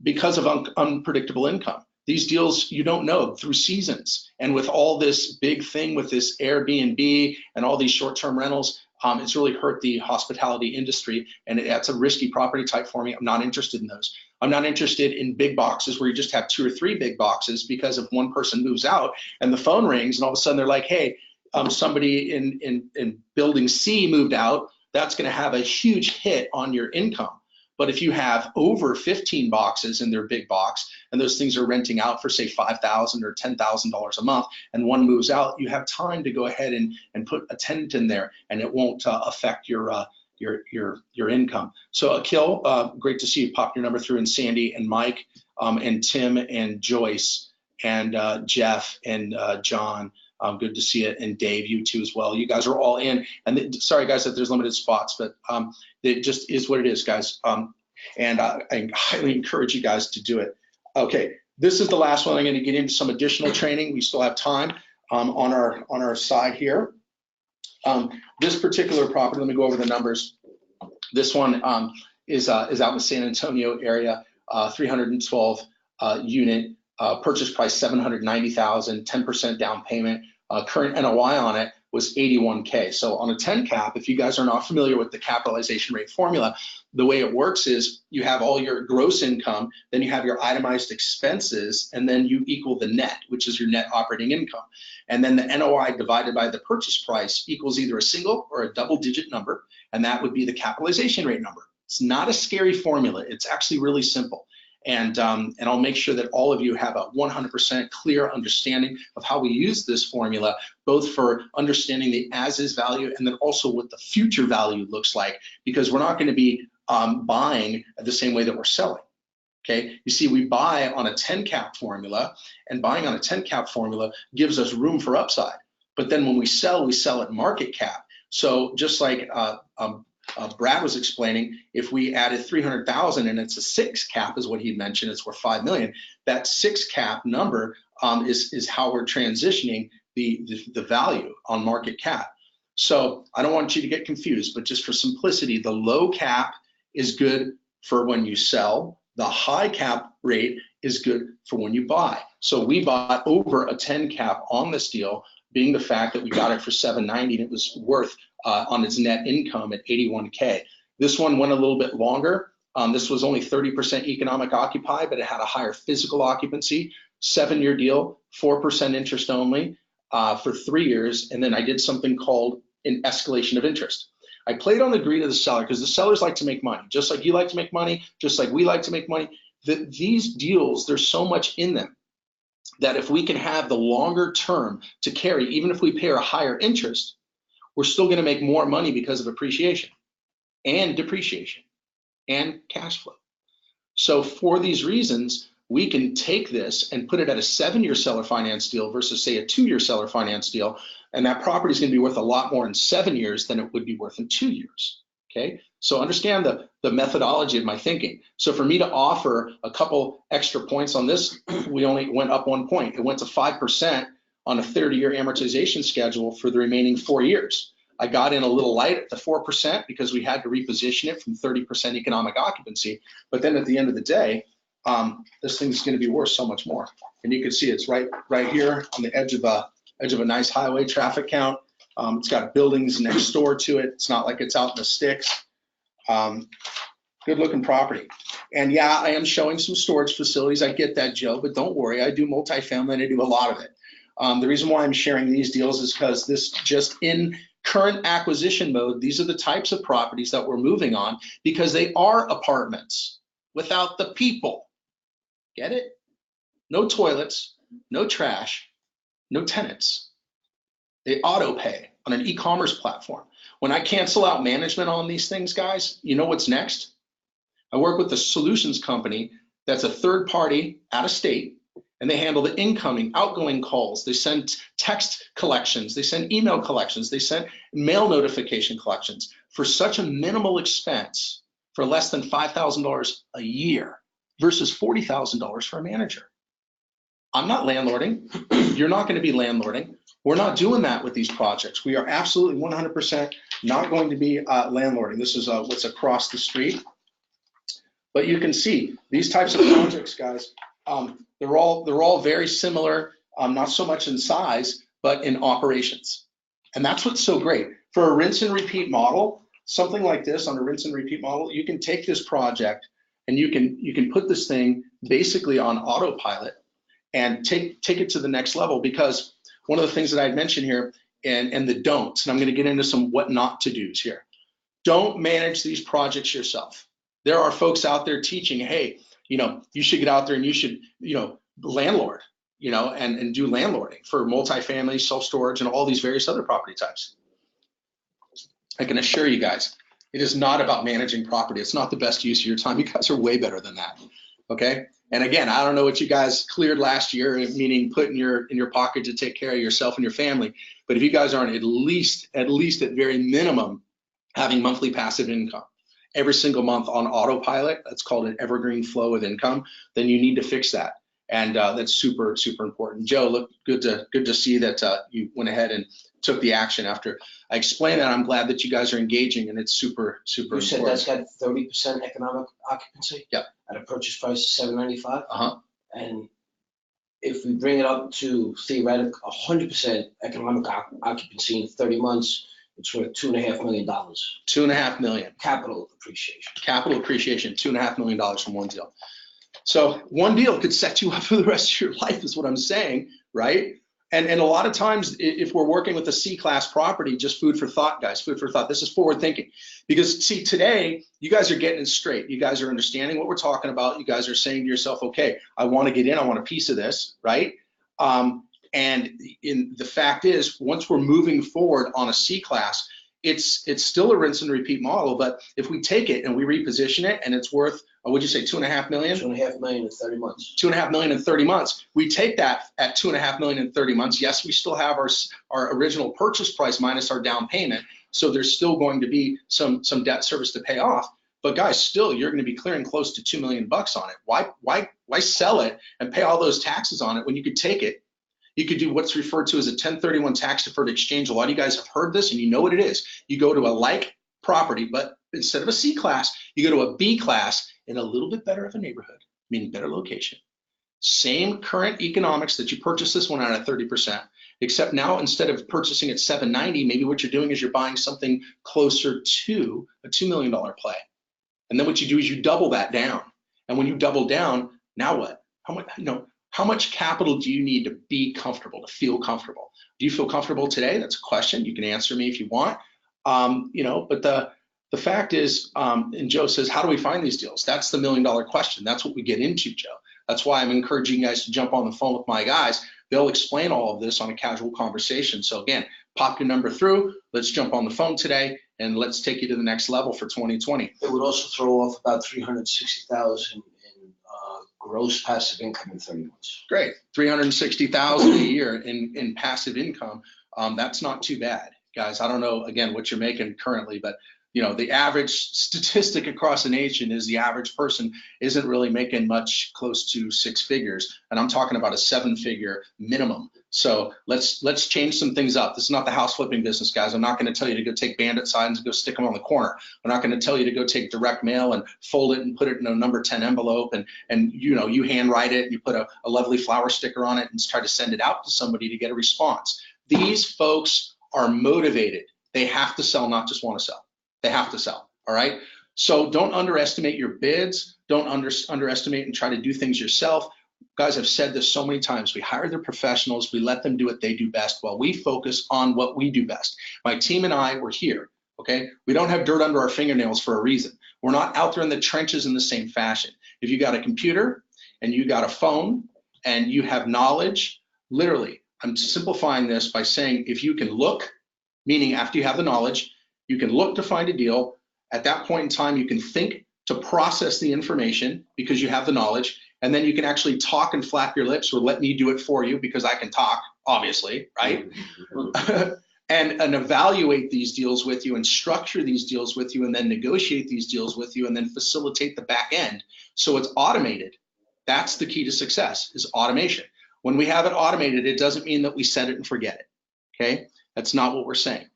Because of unpredictable income. These deals, you don't know through seasons. And with all this big thing with this Airbnb and all these short-term rentals, it's really hurt the hospitality industry, and that's a risky property type for me. I'm not interested in those. I'm not interested in big boxes where you just have 2 or 3 big boxes, because if one person moves out and the phone rings and all of a sudden they're like, hey, somebody in building C moved out, that's going to have a huge hit on your income. But if you have over 15 boxes in their big box, and those things are renting out for say $5,000 or $10,000 a month, and one moves out, you have time to go ahead and put a tenant in there, and it won't affect your income. So Akil, great to see you pop your number through, and Sandy and Mike and Tim and Joyce and Jeff and John. Good to see it, and Dave, you too as well. You guys are all in, and sorry guys that there's limited spots, but it just is what it is, guys. And I highly encourage you guys to do it. Okay, this is the last one. I'm going to get into some additional training. We still have time on our side here. This particular property, let me go over the numbers. This one is out in the San Antonio area, 312 unit. Purchase price $790,000, 10% down payment. Current NOI on it was 81K. So on a 10 cap, if you guys are not familiar with the capitalization rate formula, the way it works is you have all your gross income, then you have your itemized expenses, and then you equal the net, which is your net operating income. And then the NOI divided by the purchase price equals either a single or a double-digit number, and that would be the capitalization rate number. It's not a scary formula. It's actually really simple. And I'll make sure that all of you have a 100% clear understanding of how we use this formula, both for understanding the as-is value and then also what the future value looks like, because we're not going to be buying the same way that we're selling. Okay, you see, we buy on a 10 cap formula, and buying on a 10 cap formula gives us room for upside. But then when we sell at market cap. So just like Brad was explaining, if we added 300,000 and it's a 6 cap is what he mentioned, it's worth 5 million. That 6 cap number is how we're transitioning the value on market cap. So I don't want you to get confused, but just for simplicity, the low cap is good for when you sell. The high cap rate is good for when you buy. So we bought over a 10 cap on this deal, being the fact that we got it for 790 and it was worth on its net income at 81K. This one went a little bit longer. This was only 30% economic occupied, but it had a higher physical occupancy. 7-year deal, 4% interest only for 3 years. And then I did something called an escalation of interest. I played on the greed of the seller, because the sellers like to make money, just like you like to make money, just like we like to make money. These deals, there's so much in them that if we can have the longer term to carry, even if we pay a higher interest, we're still going to make more money because of appreciation and depreciation and cash flow. So for these reasons, we can take this and put it at a 7-year seller finance deal versus say a 2-year seller finance deal. And that property is going to be worth a lot more in 7 years than it would be worth in 2 years. Okay, so understand the methodology of my thinking. So for me to offer a couple extra points on this, we only went up 1 point. It went to 5% on a 30-year amortization schedule for the remaining 4 years. I got in a little light at the 4% because we had to reposition it from 30% economic occupancy. But then at the end of the day, this thing's going to be worth so much more. And you can see it's right here on the edge of a nice highway traffic count. It's got buildings next door to it. It's not like it's out in the sticks. Good looking property. And yeah, I am showing some storage facilities. I get that, Joe, but don't worry. I do multifamily and I do a lot of it. The reason why I'm sharing these deals is because this just in current acquisition mode, these are the types of properties that we're moving on because they are apartments without the people. Get it? No toilets, no trash, no tenants. They auto pay on an e-commerce platform. When I cancel out management on these things, guys, you know what's next? I work with a solutions company that's a third party out of state, and they handle the incoming, outgoing calls. They send text collections, they send email collections, they send mail notification collections for such a minimal expense for less than $5,000 a year versus $40,000 for a manager. I'm not landlording. You're not going to be landlording. We're not doing that with these projects. We are absolutely 100% not going to be landlording. This is what's across the street. But you can see these types of projects, guys, they're all very similar, not so much in size, but in operations. And that's what's so great. For a rinse and repeat model, something like this on a rinse and repeat model, you can take this project and you can put this thing basically on autopilot and take it to the next level, because one of the things that I'd mentioned here and the don'ts, and I'm going to get into some what not to do's here. Don't manage these projects yourself. There are folks out there teaching, hey, you should get out there and you should, landlord, and do landlording for multifamily, self-storage, and all these various other property types. I can assure you guys, it is not about managing property. It's not the best use of your time. You guys are way better than that. Okay. And again, I don't know what you guys cleared last year, meaning put in your pocket to take care of yourself and your family. But if you guys aren't at least at very minimum having monthly passive income every single month on autopilot, that's called an evergreen flow of income, then you need to fix that. And that's super, super important. Joe, look, good to see that you went ahead and took the action after I explained that. I'm glad that you guys are engaging, and it's super, super important. You said that's got 30% economic occupancy? Yep. At a purchase price of $795? Uh-huh. And if we bring it up to theoretical 100% economic occupancy in 30 months, it's worth $2.5 million. $2.5 million. Capital appreciation. Capital appreciation, $2.5 million from one deal. So one deal could set you up for the rest of your life is what I'm saying, right? And a lot of times if we're working with a C-class property, just food for thought, guys, food for thought. This is forward thinking. Because see, today, you guys are getting it straight. You guys are understanding what we're talking about. You guys are saying to yourself, okay, I want to get in, I want a piece of this, right? And the fact is, once we're moving forward on a C-class, it's still a rinse and repeat model, but if we take it and we reposition it and it's worth, what'd you say, $2.5 million? $2.5 million in 30 months. $2.5 million in 30 months. We take that at $2.5 million in 30 months. Yes, we still have our original purchase price minus our down payment. So there's still going to be some debt service to pay off. But guys, still, you're going to be clearing close to $2 million on it. Why sell it and pay all those taxes on it when you could take it? You could do what's referred to as a 1031 tax deferred exchange. A lot of you guys have heard this and you know what it is. You go to a like property, but instead of a C class, you go to a B class in a little bit better of a neighborhood, meaning better location. Same current economics that you purchased this one at 30%, except now instead of purchasing at $790, maybe what you're doing is you're buying something closer to a $2 million play. And then what you do is you double that down. And when you double down, now what? How much capital do you need to be comfortable, to feel comfortable? Do you feel comfortable today? That's a question. You can answer me if you want. But the fact is, and Joe says, how do we find these deals? That's the $1 million question. That's what we get into, Joe. That's why I'm encouraging you guys to jump on the phone with my guys. They'll explain all of this on a casual conversation. So again, pop your number through. Let's jump on the phone today and let's take you to the next level for 2020. It would also throw off about $360,000 in gross passive income in 30 months. Great, $360,000 a year in passive income. That's not too bad, guys. I don't know again what you're making currently, but You know, the average statistic across the nation is the average person isn't really making much close to 6 figures, and I'm talking about a 7-figure minimum. So let's change some things up. This is not the house flipping business, guys. I'm not going to tell you to go take bandit signs and go stick them on the corner. I'm not going to tell you to go take direct mail and fold it and put it in a number 10 envelope and you know, you handwrite it and you put a lovely flower sticker on it and try to send it out to somebody to get a response. These folks are motivated. They have to sell, not just want to sell. They have to sell. All right. So don't underestimate your bids. Don't underestimate and try to do things yourself. Guys, I've said this so many times. We hire the professionals. We let them do what they do best while we focus on what we do best. My team and I, we're here. Okay. We don't have dirt under our fingernails for a reason. We're not out there in the trenches in the same fashion. If you got a computer and you got a phone and you have knowledge, literally, I'm simplifying this by saying if you can look, meaning after you have the knowledge, you can look to find a deal. At that point in time, you can think to process the information because you have the knowledge, and then you can actually talk and flap your lips or let me do it for you because I can talk, obviously, right? and evaluate these deals with you and structure these deals with you and then negotiate these deals with you and then facilitate the back end so it's automated. That's the key to success, is automation. When we have it automated, it doesn't mean that we set it and forget it, okay? That's not what we're saying.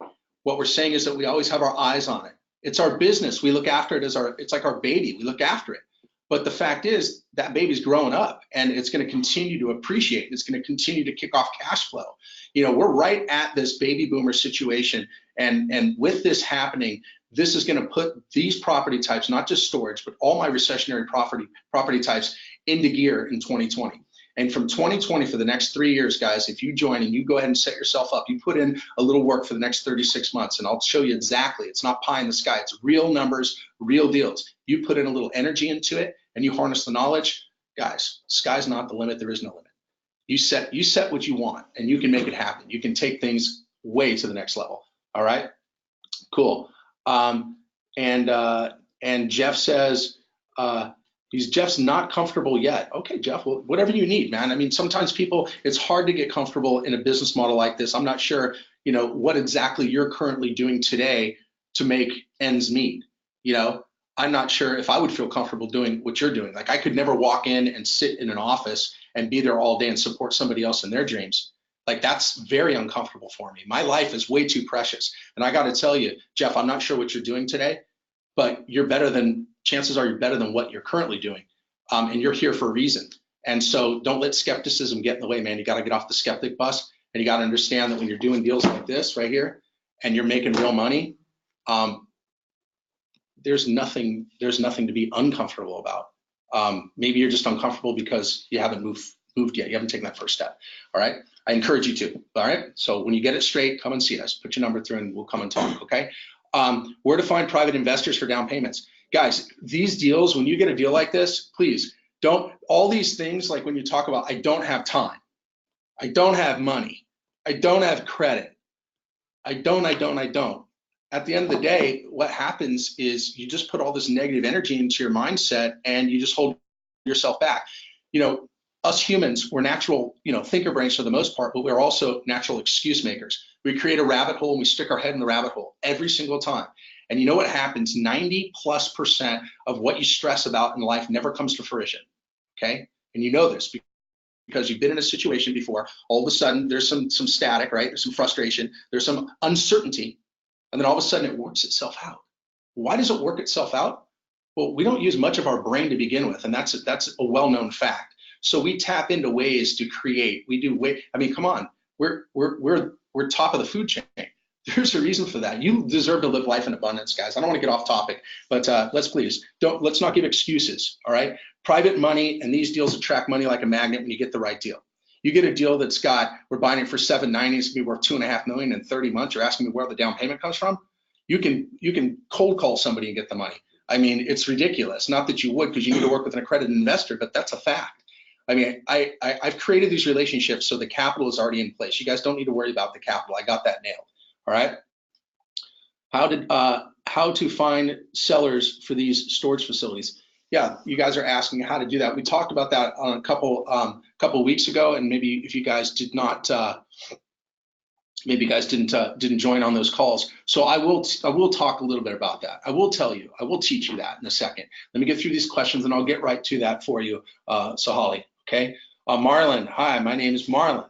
What we're saying is that we always have our eyes on it. It's our business. We look after it as it's like our baby. We look after it. But the fact is that baby's growing up and it's going to continue to appreciate. It's going to continue to kick off cash flow. You know, we're right at this baby boomer situation. And with this happening, this is going to put these property types, not just storage, but all my recessionary property types into gear in 2020. And from 2020 for the next 3 years, guys, if you join and you go ahead and set yourself up, you put in a little work for the next 36 months, and I'll show you exactly. It's not pie in the sky. It's real numbers, real deals. You put in a little energy into it and you harness the knowledge, guys, sky's not the limit. There is no limit. You set what you want and you can make it happen. You can take things way to the next level. All right, cool. And Jeff says, Jeff's not comfortable yet. Okay, Jeff, well, whatever you need, man. I mean, sometimes people, it's hard to get comfortable in a business model like this. I'm not sure, you know, what exactly you're currently doing today to make ends meet. You know, I'm not sure if I would feel comfortable doing what you're doing. Like I could never walk in and sit in an office and be there all day and support somebody else in their dreams. Like that's very uncomfortable for me. My life is way too precious. And I got to tell you, Jeff, I'm not sure what you're doing today, but chances are you're better than what you're currently doing. And you're here for a reason. And so don't let skepticism get in the way, man. You got to get off the skeptic bus and you got to understand that when you're doing deals like this right here and you're making real money, there's nothing to be uncomfortable about. Maybe you're just uncomfortable because you haven't moved yet. You haven't taken that first step. All right. I encourage you to. All right. So when you get it straight, come and see us. Put your number through and we'll come and talk. Okay. Where to find private investors for down payments. Guys, these deals, when you get a deal like this, please don't, all these things, like when you talk about, I don't have time, I don't have money, I don't have credit, I don't. At the end of the day, what happens is you just put all this negative energy into your mindset and you just hold yourself back. You know, us humans, we're natural, you know, thinker brains for the most part, but we're also natural excuse makers. We create a rabbit hole and we stick our head in the rabbit hole every single time. And you know what happens? 90+% of what you stress about in life never comes to fruition, okay? And you know this because you've been in a situation before. All of a sudden, there's some static, right? There's some frustration, there's some uncertainty, and then all of a sudden it works itself out. Why does it work itself out? Well, we don't use much of our brain to begin with, and that's a well-known fact. So we tap into ways to create. I mean, come on, we're top of the food chain. There's a reason for that. You deserve to live life in abundance, guys. I don't want to get off topic, but let's not give excuses, all right? Private money and these deals attract money like a magnet when you get the right deal. You get a deal we're buying it for $790, it's gonna be worth $2.5 million in 30 months. You're asking me where the down payment comes from? You can cold call somebody and get the money. I mean, it's ridiculous. Not that you would, because you need to work with an accredited investor, but that's a fact. I mean, I've created these relationships so the capital is already in place. You guys don't need to worry about the capital. I got that nailed. All right. How to find sellers for these storage facilities? Yeah, you guys are asking how to do that. We talked about that on a couple weeks ago, and maybe if you guys did not Maybe you guys didn't join on those calls. So I will talk a little bit about that. I will tell you, I will teach you that in a second. Let me get through these questions and I'll get right to that for you, Sahali, okay? Marlon, hi, my name is Marlon.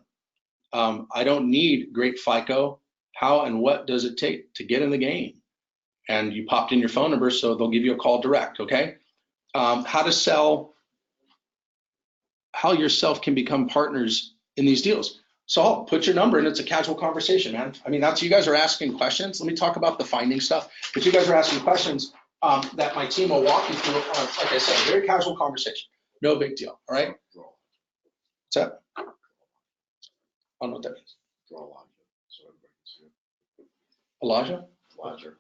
I don't need great FICO. How and what does it take to get in the game? And you popped in your phone number, so they'll give you a call direct, okay? How to sell, how yourself can become partners in these deals. So I'll put your number and it's a casual conversation, man. I mean, that's, you guys are asking questions. Let me talk about the finding stuff. But you guys are asking questions that my team will walk you through. Like I said, a very casual conversation. No big deal, all right? What's that? I don't know what that means. Elijah? Larger.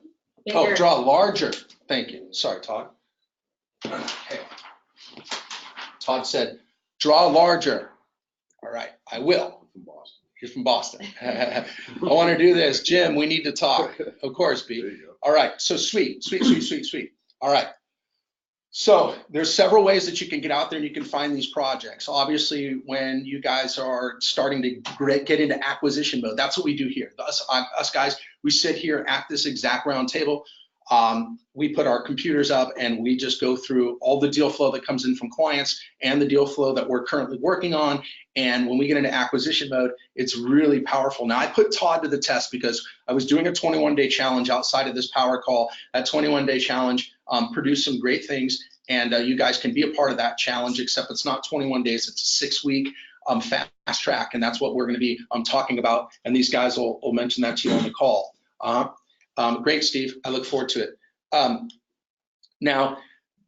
Oh, draw larger. Thank you. Sorry, Todd. Okay. Todd said, draw larger. All right, I will. You're from Boston. I want to do this. Jim, we need to talk. Of course, B. All right, so sweet. All right. So there's several ways that you can get out there and you can find these projects. Obviously, when you guys are starting to get into acquisition mode, that's what we do here. Us guys, we sit here at this exact round table. We put our computers up and we just go through all the deal flow that comes in from clients and the deal flow that we're currently working on. And when we get into acquisition mode, it's really powerful. Now, I put Todd to the test because I was doing a 21-day challenge outside of this power call. That 21-day challenge produced some great things, and you guys can be a part of that challenge, except it's not 21 days, it's a 6-week fast track, and that's what we're going to be talking about, and these guys will mention that to you on the call. Great, Steve. I look forward to it. Now,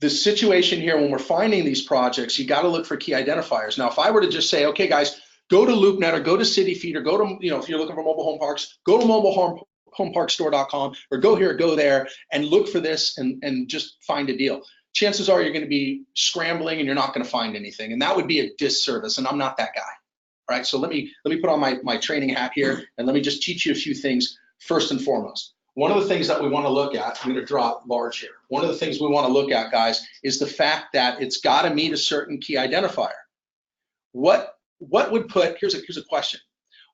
the situation here, when we're finding these projects, you got to look for key identifiers. Now, if I were to just say, okay, guys, go to LoopNet or go to CityFeed or go to, if you're looking for mobile home parks, go to mobilehomeparkstore.com or go here, go there, and look for this and just find a deal. Chances are you're going to be scrambling and you're not going to find anything, and that would be a disservice, and I'm not that guy. All right, so let me put on my training hat here, and let me just teach you a few things first and foremost. One of the things that we want to look at, I'm going to draw large here. One of the things we want to look at, guys, is the fact that it's got to meet a certain key identifier. What would put, here's a question.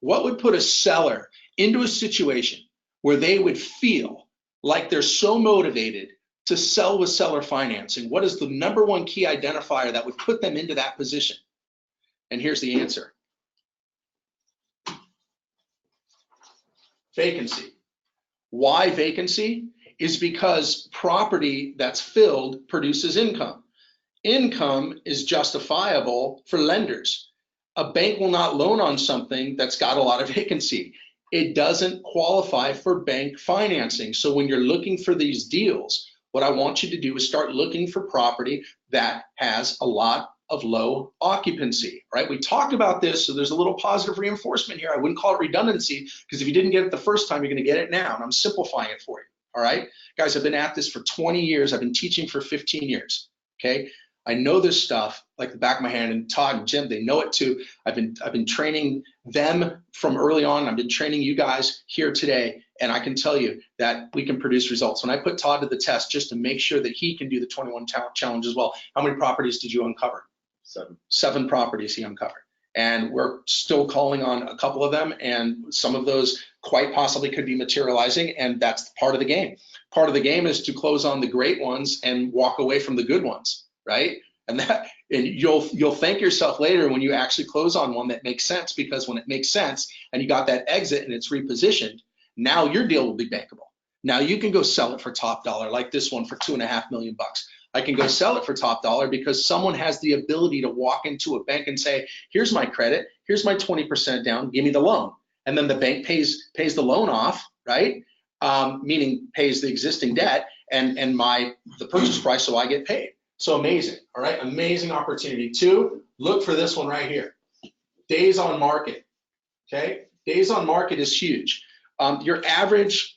What would put a seller into a situation where they would feel like they're so motivated to sell with seller financing? What is the number one key identifier that would put them into that position? And here's the answer. Vacancy. Why vacancy? Is because property that's filled produces income. Income is justifiable for lenders. A bank will not loan on something that's got a lot of vacancy. It doesn't qualify for bank financing. So when you're looking for these deals, what I want you to do is start looking for property that has a lot of low occupancy, right? We talked about this, so there's a little positive reinforcement here. I wouldn't call it redundancy, because if you didn't get it the first time, you're gonna get it now, and I'm simplifying it for you, all right? Guys, I've been at this for 20 years. I've been teaching for 15 years, okay? I know this stuff like the back of my hand, and Todd and Jim, they know it too. I've been training them from early on. I've been training you guys here today, and I can tell you that we can produce results. When I put Todd to the test just to make sure that he can do the 21 challenge as well, how many properties did you uncover? 7 properties he uncovered. And we're still calling on a couple of them, and some of those quite possibly could be materializing, and that's part of the game. Part of the game is to close on the great ones and walk away from the good ones, right? And you'll thank yourself later when you actually close on one that makes sense, because when it makes sense and you got that exit and it's repositioned, now your deal will be bankable. Now you can go sell it for top dollar, like this one for $2.5 million. I can go sell it for top dollar because someone has the ability to walk into a bank and say, here's my credit, here's my 20% down, give me the loan. And then the bank pays the loan off, right? Meaning pays the existing debt and the purchase price, so I get paid. So amazing, all right? Amazing opportunity. 2, look for this one right here. Days on market, okay? Days on market is huge. Your average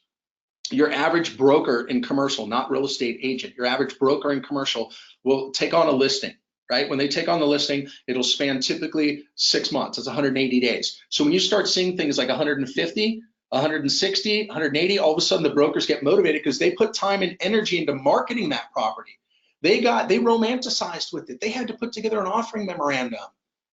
broker in commercial, not real estate agent, your average broker in commercial will take on a listing, right? When they take on the listing, it'll span typically 6 months. That's 180 days. So when you start seeing things like 150, 160, 180, all of a sudden the brokers get motivated because they put time and energy into marketing that property. They romanticized with it. They had to put together an offering memorandum.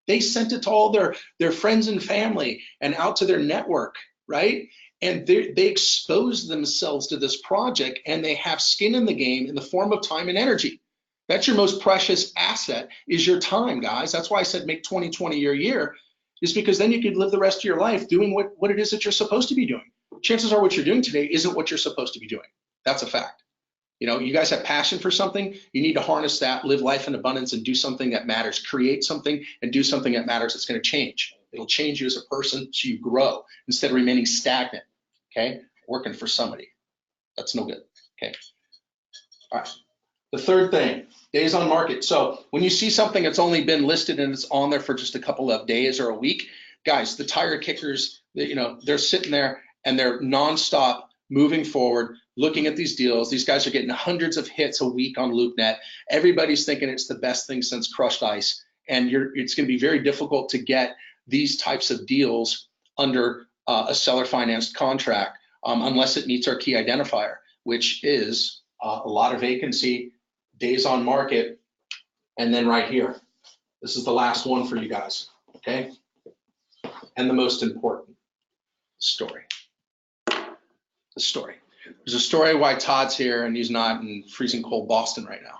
They sent it to all their friends and family and out to their network, right? And they expose themselves to this project, and they have skin in the game in the form of time and energy. That's your most precious asset, is your time, guys. That's why I said make 2020 your year, is because then you could live the rest of your life doing what it is that you're supposed to be doing. Chances are what you're doing today isn't what you're supposed to be doing. That's a fact. You know, you guys have passion for something, you need to harness that, live life in abundance, and do something that matters. Create something and do something that matters that's going to change. It'll change you as a person so you grow instead of remaining stagnant, okay? Working for somebody. That's no good, okay? All right. The third thing, days on market. So when you see something that's only been listed and it's on there for just a couple of days or a week, guys, the tire kickers, you know, they're sitting there and they're nonstop moving forward, looking at these deals. These guys are getting hundreds of hits a week on LoopNet. Everybody's thinking it's the best thing since crushed ice. And it's going to be very difficult to get these types of deals under a seller financed contract unless it meets our key identifier, which is a lot of vacancy, days on market, and then right here. This is the last one for you guys, okay? And the most important, story. The story. There's a story why Todd's here and he's not in freezing cold Boston right now.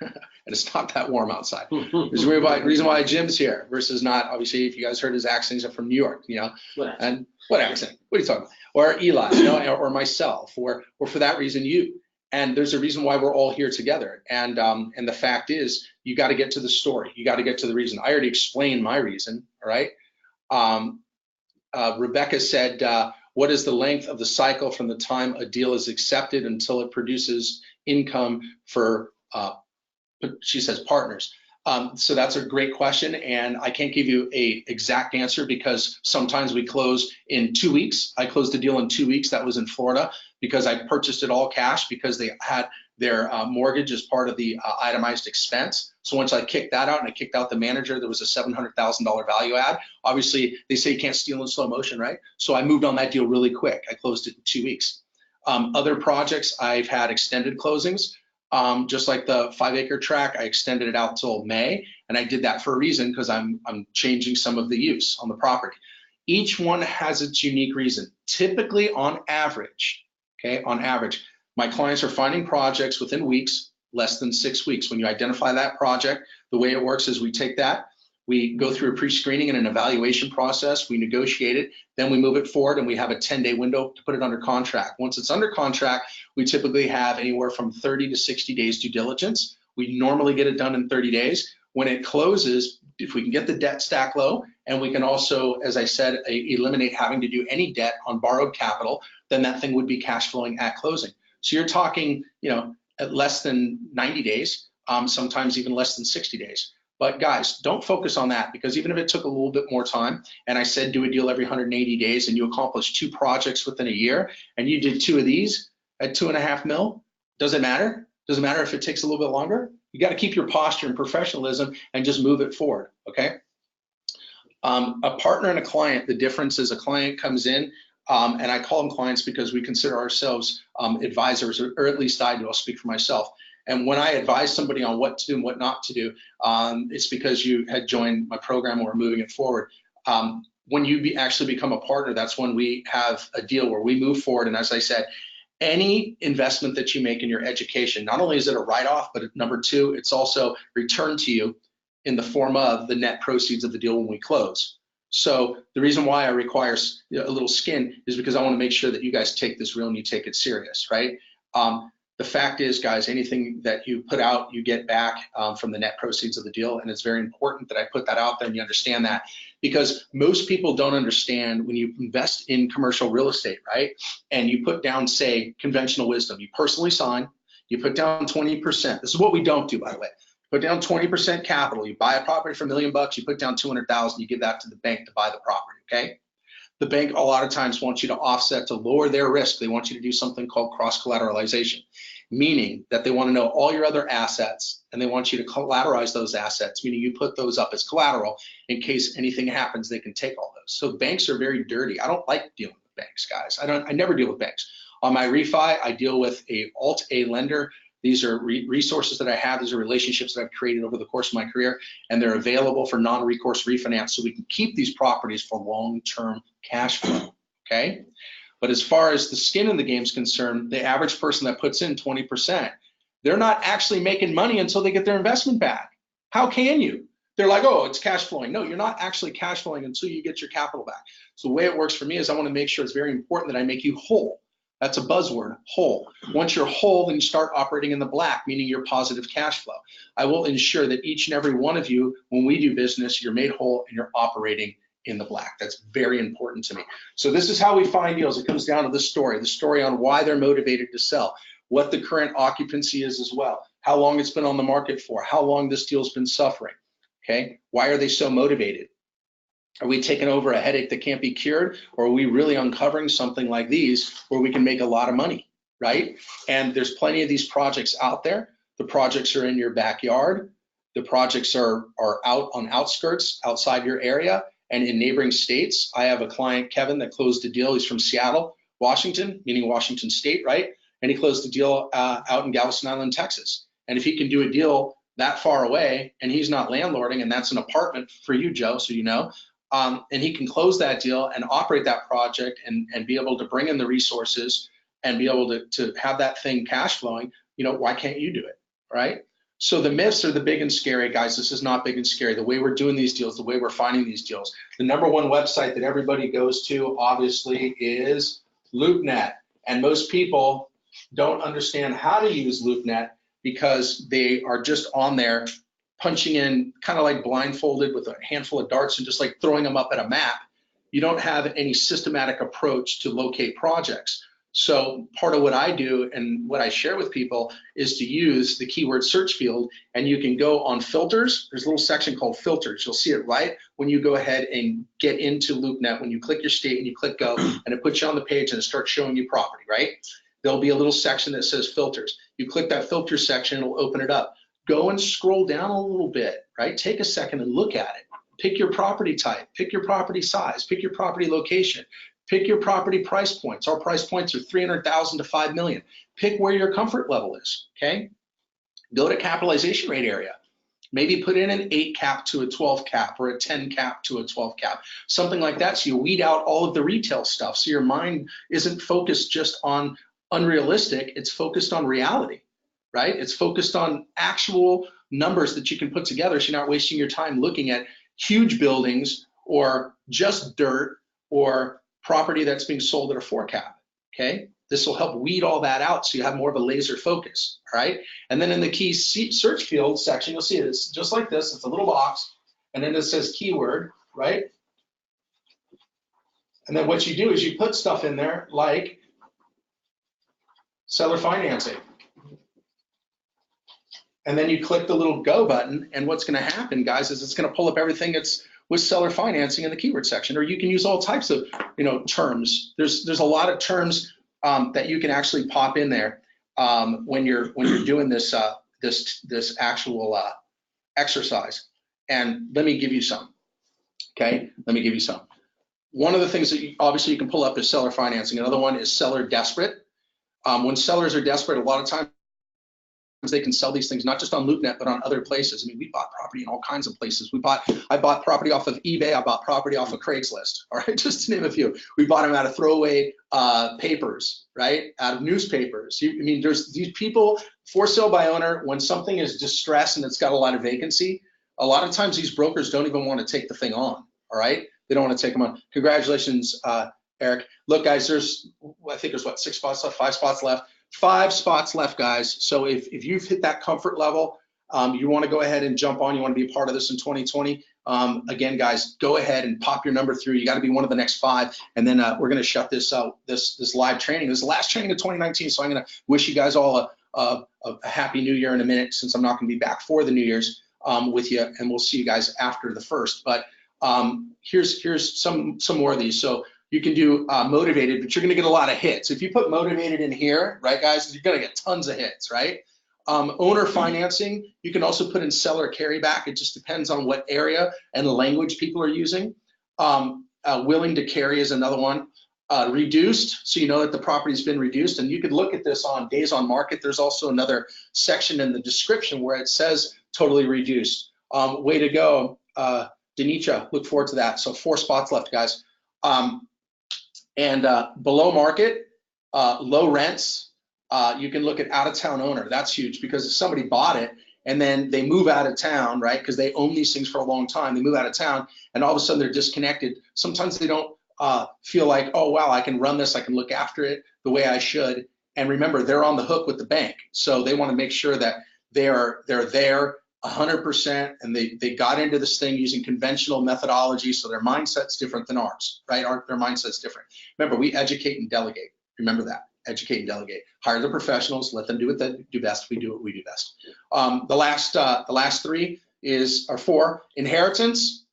And it's not that warm outside. There's a reason why Jim's here versus not, obviously, if you guys heard his accent, he's from New York, you know. And what accent? What are you talking about? Or Eli, you know, or myself, or for that reason, you. And there's a reason why we're all here together. And the fact is, you got to get to the story. You got to get to the reason. I already explained my reason, all right? Rebecca said, what is the length of the cycle from the time a deal is accepted until it produces income for, she says, partners? So that's a great question, and I can't give you a exact answer because sometimes we close in 2 weeks. I closed a deal in 2 weeks. That was in Florida because I purchased it all cash because they had their mortgage as part of the itemized expense. So once I kicked that out and I kicked out the manager, there was a $700,000 value add. Obviously, they say you can't steal in slow motion, right? So I moved on that deal really quick. I closed it in 2 weeks. Other projects, I've had extended closings. Just like the 5-acre tract, I extended it out till May, and I did that for a reason because I'm changing some of the use on the property. Each one has its unique reason. Typically, on average, okay, on average, my clients are finding projects within weeks, less than 6 weeks. When you identify that project, the way it works is we take that, we go through a pre-screening and an evaluation process, we negotiate it, then we move it forward, and we have a 10-day window to put it under contract. Once it's under contract, we typically have anywhere from 30 to 60 days due diligence. We normally get it done in 30 days. When it closes, if we can get the debt stack low, and we can also, as I said, eliminate having to do any debt on borrowed capital, then that thing would be cash flowing at closing. So you're talking, you know, at less than 90 days, sometimes even less than 60 days. But guys, don't focus on that, because even if it took a little bit more time, and I said do a deal every 180 days, and you accomplish 2 projects within a year, and you did 2 of these at 2.5 mil, does it matter? Does it matter if it takes a little bit longer? You got to keep your posture and professionalism and just move it forward, okay? A partner and a client, the difference is a client comes in, and I call them clients because we consider ourselves advisors, or at least I do. I'll speak for myself. And when I advise somebody on what to do and what not to do, it's because you had joined my program or moving it forward. When you actually become a partner, that's when we have a deal where we move forward. And as I said, any investment that you make in your education, not only is it a write-off, but number 2, it's also returned to you in the form of the net proceeds of the deal when we close. So the reason why I require a little skin is because I want to make sure that you guys take this real and you take it serious, right? The fact is, guys, anything that you put out, you get back from the net proceeds of the deal. And it's very important that I put that out there and you understand that, because most people don't understand when you invest in commercial real estate, right? And you put down, say, conventional wisdom, you personally sign, you put down 20%. This is what we don't do, by the way. Put down 20% capital. You buy a property for $1 million, you put down 200,000, you give that to the bank to buy the property, okay? The bank a lot of times wants you to offset to lower their risk. They want you to do something called cross-collateralization, meaning that they want to know all your other assets and they want you to collateralize those assets, meaning you put those up as collateral in case anything happens, they can take all those. So banks are very dirty. I don't like dealing with banks, guys. I never deal with banks. On my refi, I deal with a Alt-A lender. These are resources that I have. These are relationships that I've created over the course of my career, and they're available for non-recourse refinance so we can keep these properties for long-term cash flow, okay? But as far as the skin in the game is concerned, the average person that puts in 20%, they're not actually making money until they get their investment back. How can you? They're like, oh, it's cash flowing. No, you're not actually cash flowing until you get your capital back. So the way it works for me is I want to make sure it's very important that I make you whole. That's a buzzword, whole. Once you're whole, then you start operating in the black, meaning you're positive cash flow. I will ensure that each and every one of you, when we do business, you're made whole and you're operating in the black. That's very important to me. So this is how we find deals. It comes down to the story on why they're motivated to sell, what the current occupancy is as well, how long it's been on the market for, how long this deal's been suffering, okay? Why are they so motivated? Are we taking over a headache that can't be cured, or are we really uncovering something like these where we can make a lot of money, right? And there's plenty of these projects out there. The projects are in your backyard. The projects are out on outskirts, outside your area, and in neighboring states. I have a client, Kevin, that closed a deal. He's from Seattle, Washington, meaning Washington State, right? And he closed a deal out in Galveston Island, Texas. And if he can do a deal that far away, and he's not landlording, and that's an apartment for you, Joe, so you know, and he can close that deal and operate that project and be able to bring in the resources and be able to have that thing cash flowing, you know, why can't you do it, right? So the myths are the big and scary, guys. This is not big and scary. The way we're doing these deals, the way we're finding these deals. The number one website that everybody goes to, obviously, is LoopNet. And most people don't understand how to use LoopNet because they are just on there punching in kind of like blindfolded with a handful of darts and just like throwing them up at a map. You don't have any systematic approach to locate projects. So part of what I do and what I share with people is to use the keyword search field, and you can go on filters. There's a little section called filters. You'll see it right when you go ahead and get into LoopNet. When you click your state and you click go, and it puts you on the page and it starts showing you property, right? There'll be a little section that says filters. You click that filter section, it'll open it up. Go and scroll down a little bit, right? Take a second and look at it. Pick your property type, pick your property size, pick your property location, pick your property price points. Our price points are $300,000 to $5 million. Pick where your comfort level is, okay? Go to capitalization rate area. Maybe put in an 8 cap to a 12 cap or a 10 cap to a 12 cap, something like that. So you weed out all of the retail stuff. So your mind isn't focused just on unrealistic, it's focused on reality, right? It's focused on actual numbers that you can put together so you're not wasting your time looking at huge buildings or just dirt or property that's being sold at a 4 cap, okay? This will help weed all that out so you have more of a laser focus, all right? And then in the key search field section, you'll see it's just like this. It's a little box, and then it says keyword, right? And then what you do is you put stuff in there like seller financing. And then you click the little go button, and what's gonna happen, guys, is it's gonna pull up everything that's with seller financing in the keyword section, or you can use all types of, you know, terms. There's a lot of terms that you can actually pop in there when you're doing this this actual exercise. And let me give you some. Okay, let me give you some. One of the things that obviously you can pull up is seller financing. Another one is seller desperate. When sellers are desperate, a lot of times they can sell these things not just on LoopNet but on other places. I mean, we bought property in all kinds of places. I bought property off of eBay. I bought property off of Craigslist. All right, just to name a few. We bought them out of throwaway papers, right? Out of newspapers. I mean, there's these people for sale by owner. When something is distressed and it's got a lot of vacancy, a lot of times these brokers don't even want to take the thing on. All right, they don't want to take them on. Congratulations, Eric. Look, guys, I think there's what, 6 spots left, 5 spots left. 5 spots left, guys. So if you've hit that comfort level, you want to go ahead and jump on, you want to be a part of this in 2020, again, guys, go ahead and pop your number through. You got to be one of the next 5, and then we're going to shut this out, this live training. This is the last training of 2019, so I'm going to wish you guys all a happy new year in a minute, since I'm not going to be back for the New Year's with you, and we'll see you guys after the 1st. But here's some more of these. So you can do motivated, but you're going to get a lot of hits. If you put motivated in here, right, guys, you're going to get tons of hits, right? Owner financing, you can also put in seller carryback. It just depends on what area and language people are using. Willing to carry is another one. Reduced, so you know that the property's been reduced, and you could look at this on days on market. There's also another section in the description where it says totally reduced. Way to go, Denitra. Look forward to that. So 4 spots left, guys. And below market, low rents, you can look at out-of-town owner. That's huge, because if somebody bought it and then they move out of town, right, because they own these things for a long time, they move out of town and all of a sudden they're disconnected. Sometimes they don't feel like, oh, wow, I can run this, I can look after it the way I should. And remember, they're on the hook with the bank. So they want to make sure that they're there 100%, and they got into this thing using conventional methodology, so their mindset's different than ours, right? Their mindset's different. Remember, we educate and delegate. Remember that. Educate and delegate. Hire the professionals, let them do what they do best. We do what we do best. The last three are four. Inheritance,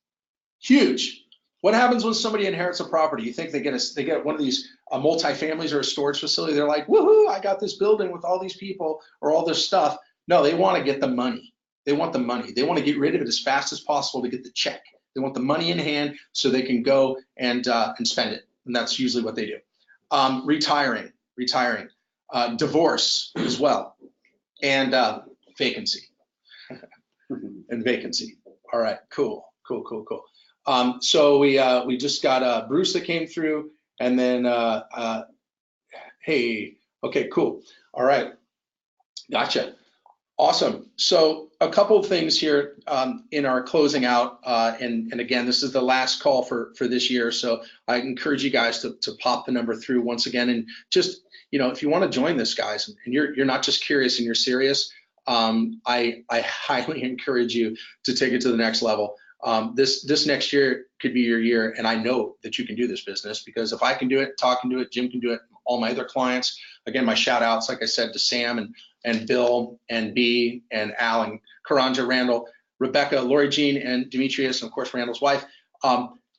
huge. What happens when somebody inherits a property? You think they get one of these multi-families or a storage facility? They're like, woohoo, I got this building with all these people or all this stuff. No, they want to get the money. They want the money. They want to get rid of it as fast as possible to get the check. They want the money in hand so they can go and spend it. And that's usually what they do. Retiring, divorce as well, and vacancy. And vacancy. All right, cool. So we just got Bruce that came through, and then hey, okay, cool. All right, gotcha. Awesome. So a couple of things here in our closing out, and again, this is the last call for this year. So I encourage you guys to pop the number through once again, and just, if you want to join this, guys, and you're not just curious and you're serious, I highly encourage you to take it to the next level. This next year could be your year, and I know that you can do this business, because if I can do it, Todd can do it, Jim can do it, all my other clients. Again, my shout outs, like I said, to Sam and Bill and B and Al and Karanja, Randall, Rebecca, Lori Jean, and Demetrius, and of course Randall's wife.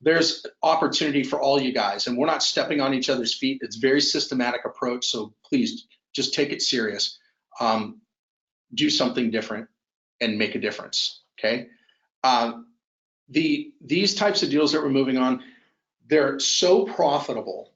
There's opportunity for all you guys, and we're not stepping on each other's feet. It's a very systematic approach, so please just take it serious. Do something different and make a difference, okay? These types of deals that we're moving on, they're so profitable,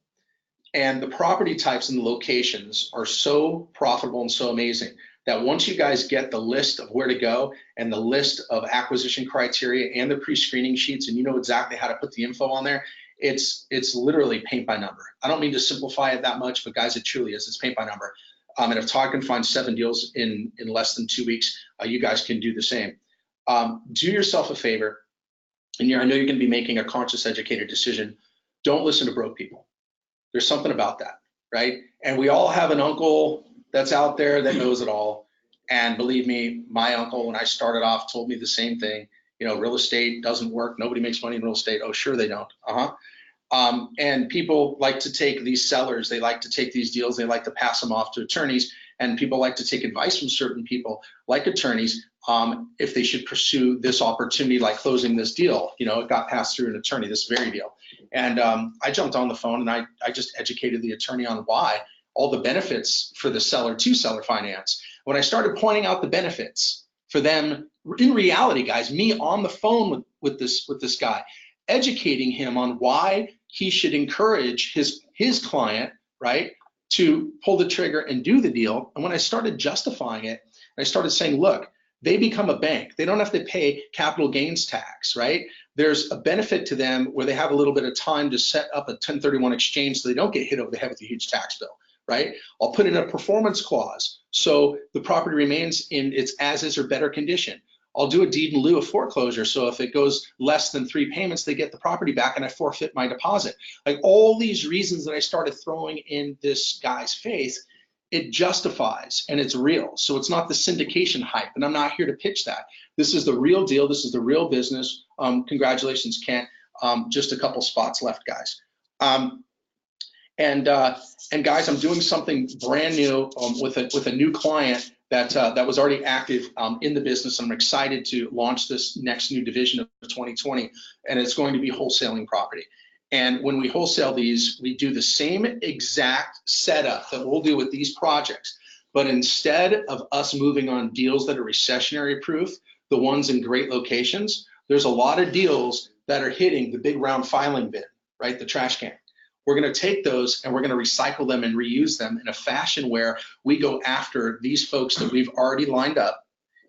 and the property types and the locations are so profitable and so amazing that once you guys get the list of where to go and the list of acquisition criteria and the pre-screening sheets, and you know exactly how to put the info on there, it's literally paint by number. I don't mean to simplify it that much, but guys, it truly is. It's paint by number. And if Todd can find 7 deals in less than 2 weeks, you guys can do the same. Do yourself a favor, and I know you're going to be making a conscious, educated decision. Don't listen to broke people. There's something about that, right? And we all have an uncle that's out there that knows it all. And believe me, my uncle, when I started off, told me the same thing. Real estate doesn't work. Nobody makes money in real estate. Oh, sure they don't. And people like to take these sellers, they like to take these deals, they like to pass them off to attorneys, and people like to take advice from certain people like attorneys if they should pursue this opportunity, like closing this deal. It got passed through an attorney, this very deal. And I jumped on the phone and I just educated the attorney on why, all the benefits for the seller to seller finance. When I started pointing out the benefits for them, in reality, guys, me on the phone with this guy, educating him on why he should encourage his client, right, to pull the trigger and do the deal. And when I started justifying it, I started saying, look, they become a bank. They don't have to pay capital gains tax, right? There's a benefit to them where they have a little bit of time to set up a 1031 exchange so they don't get hit over the head with a huge tax bill, right? I'll put in a performance clause so the property remains in its as is or better condition. I'll do a deed in lieu of foreclosure, so if it goes less than 3 payments, they get the property back and I forfeit my deposit. Like all these reasons that I started throwing in this guy's face, it justifies and it's real. So it's not the syndication hype, and I'm not here to pitch that. This is the real deal. This is the real business. Congratulations, Kent. Just a couple spots left, guys. And guys, I'm doing something brand new with a new client that was already active in the business. I'm excited to launch this next new division of 2020, and it's going to be wholesaling property. And when we wholesale these, we do the same exact setup that we'll do with these projects. But instead of us moving on deals that are recessionary proof, the ones in great locations, there's a lot of deals that are hitting the big round filing bin, right? The trash can. We're going to take those and we're going to recycle them and reuse them in a fashion where we go after these folks that we've already lined up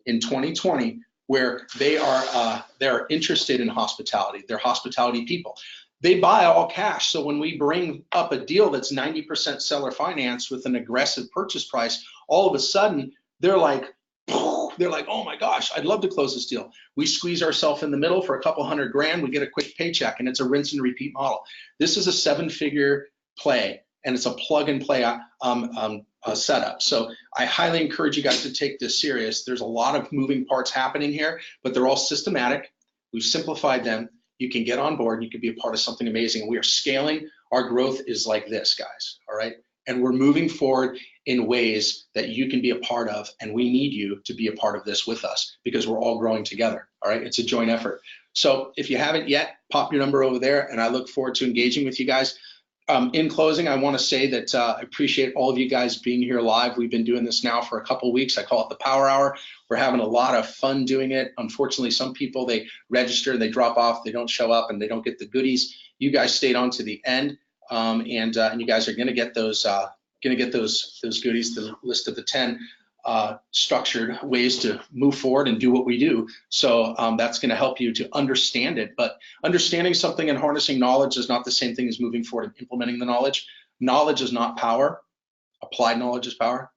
in 2020, where they're interested in hospitality. They're hospitality people. they buy all cash. So when we bring up a deal that's 90% seller finance with an aggressive purchase price, all of a sudden they're like, oh my gosh, I'd love to close this deal. We squeeze ourselves in the middle for a couple $100,000, we get a quick paycheck, and it's a rinse and repeat model. This is a 7-figure play, and it's a plug and play setup. So I highly encourage you guys to take this serious. There's a lot of moving parts happening here, but they're all systematic. We've simplified them. You can get on board and you can be a part of something amazing. We are scaling. Our growth is like this, guys, all right? And we're moving forward in ways that you can be a part of, and we need you to be a part of this with us because we're all growing together, all right? It's a joint effort. So if you haven't yet, pop your number over there, and I look forward to engaging with you guys. In closing, I want to say that I appreciate all of you guys being here live. We've been doing this now for a couple of weeks. I call it the Power Hour. We're having a lot of fun doing it. Unfortunately, some people, they register, they drop off, they don't show up, and they don't get the goodies. You guys stayed on to the end, and you guys are going to get those goodies, the list of the 10 structured ways to move forward and do what we do. So that's going to help you to understand it. But understanding something and harnessing knowledge is not the same thing as moving forward and implementing the knowledge. Knowledge is not power. Applied knowledge is power.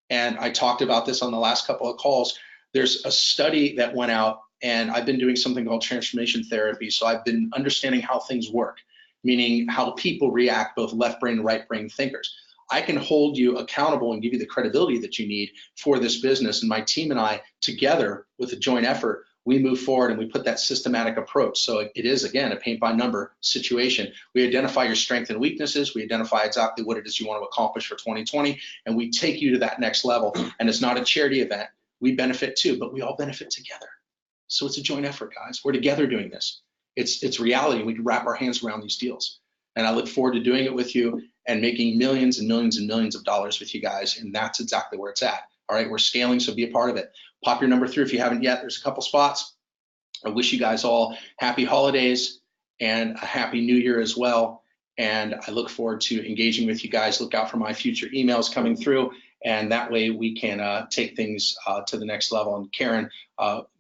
And I talked about this on the last couple of calls. There's a study that went out, and I've been doing something called transformation therapy. So I've been understanding how things work, meaning how people react, both left brain and right brain thinkers. I can hold you accountable and give you the credibility that you need for this business. And my team and I, together with a joint effort, we move forward and we put that systematic approach. So it is, again, a paint by number situation. We identify your strengths and weaknesses. We identify exactly what it is you want to accomplish for 2020, and we take you to that next level. And it's not a charity event. We benefit too, but we all benefit together. So it's a joint effort, guys. We're together doing this. It's reality. We can wrap our hands around these deals. And I look forward to doing it with you and making millions and millions and millions of dollars with you guys. And that's exactly where it's at. All right, we're scaling, so be a part of it. Pop your number through if you haven't yet. There's a couple spots. I wish you guys all happy holidays and a happy new year as well. And I look forward to engaging with you guys. Look out for my future emails coming through. And that way we can take things to the next level. And Karen,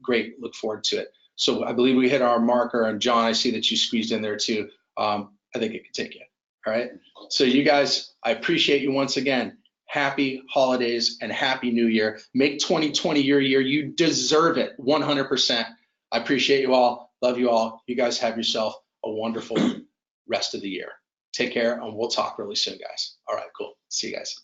great, look forward to it. So I believe we hit our marker. And John, I see that you squeezed in there too. I think it could take you. All right. So you guys, I appreciate you once again. Happy holidays and happy new year. Make 2020 your year. You deserve it 100%. I appreciate you all. Love you all. You guys have yourself a wonderful rest of the year. Take care, and we'll talk really soon, guys. All right, cool. See you guys.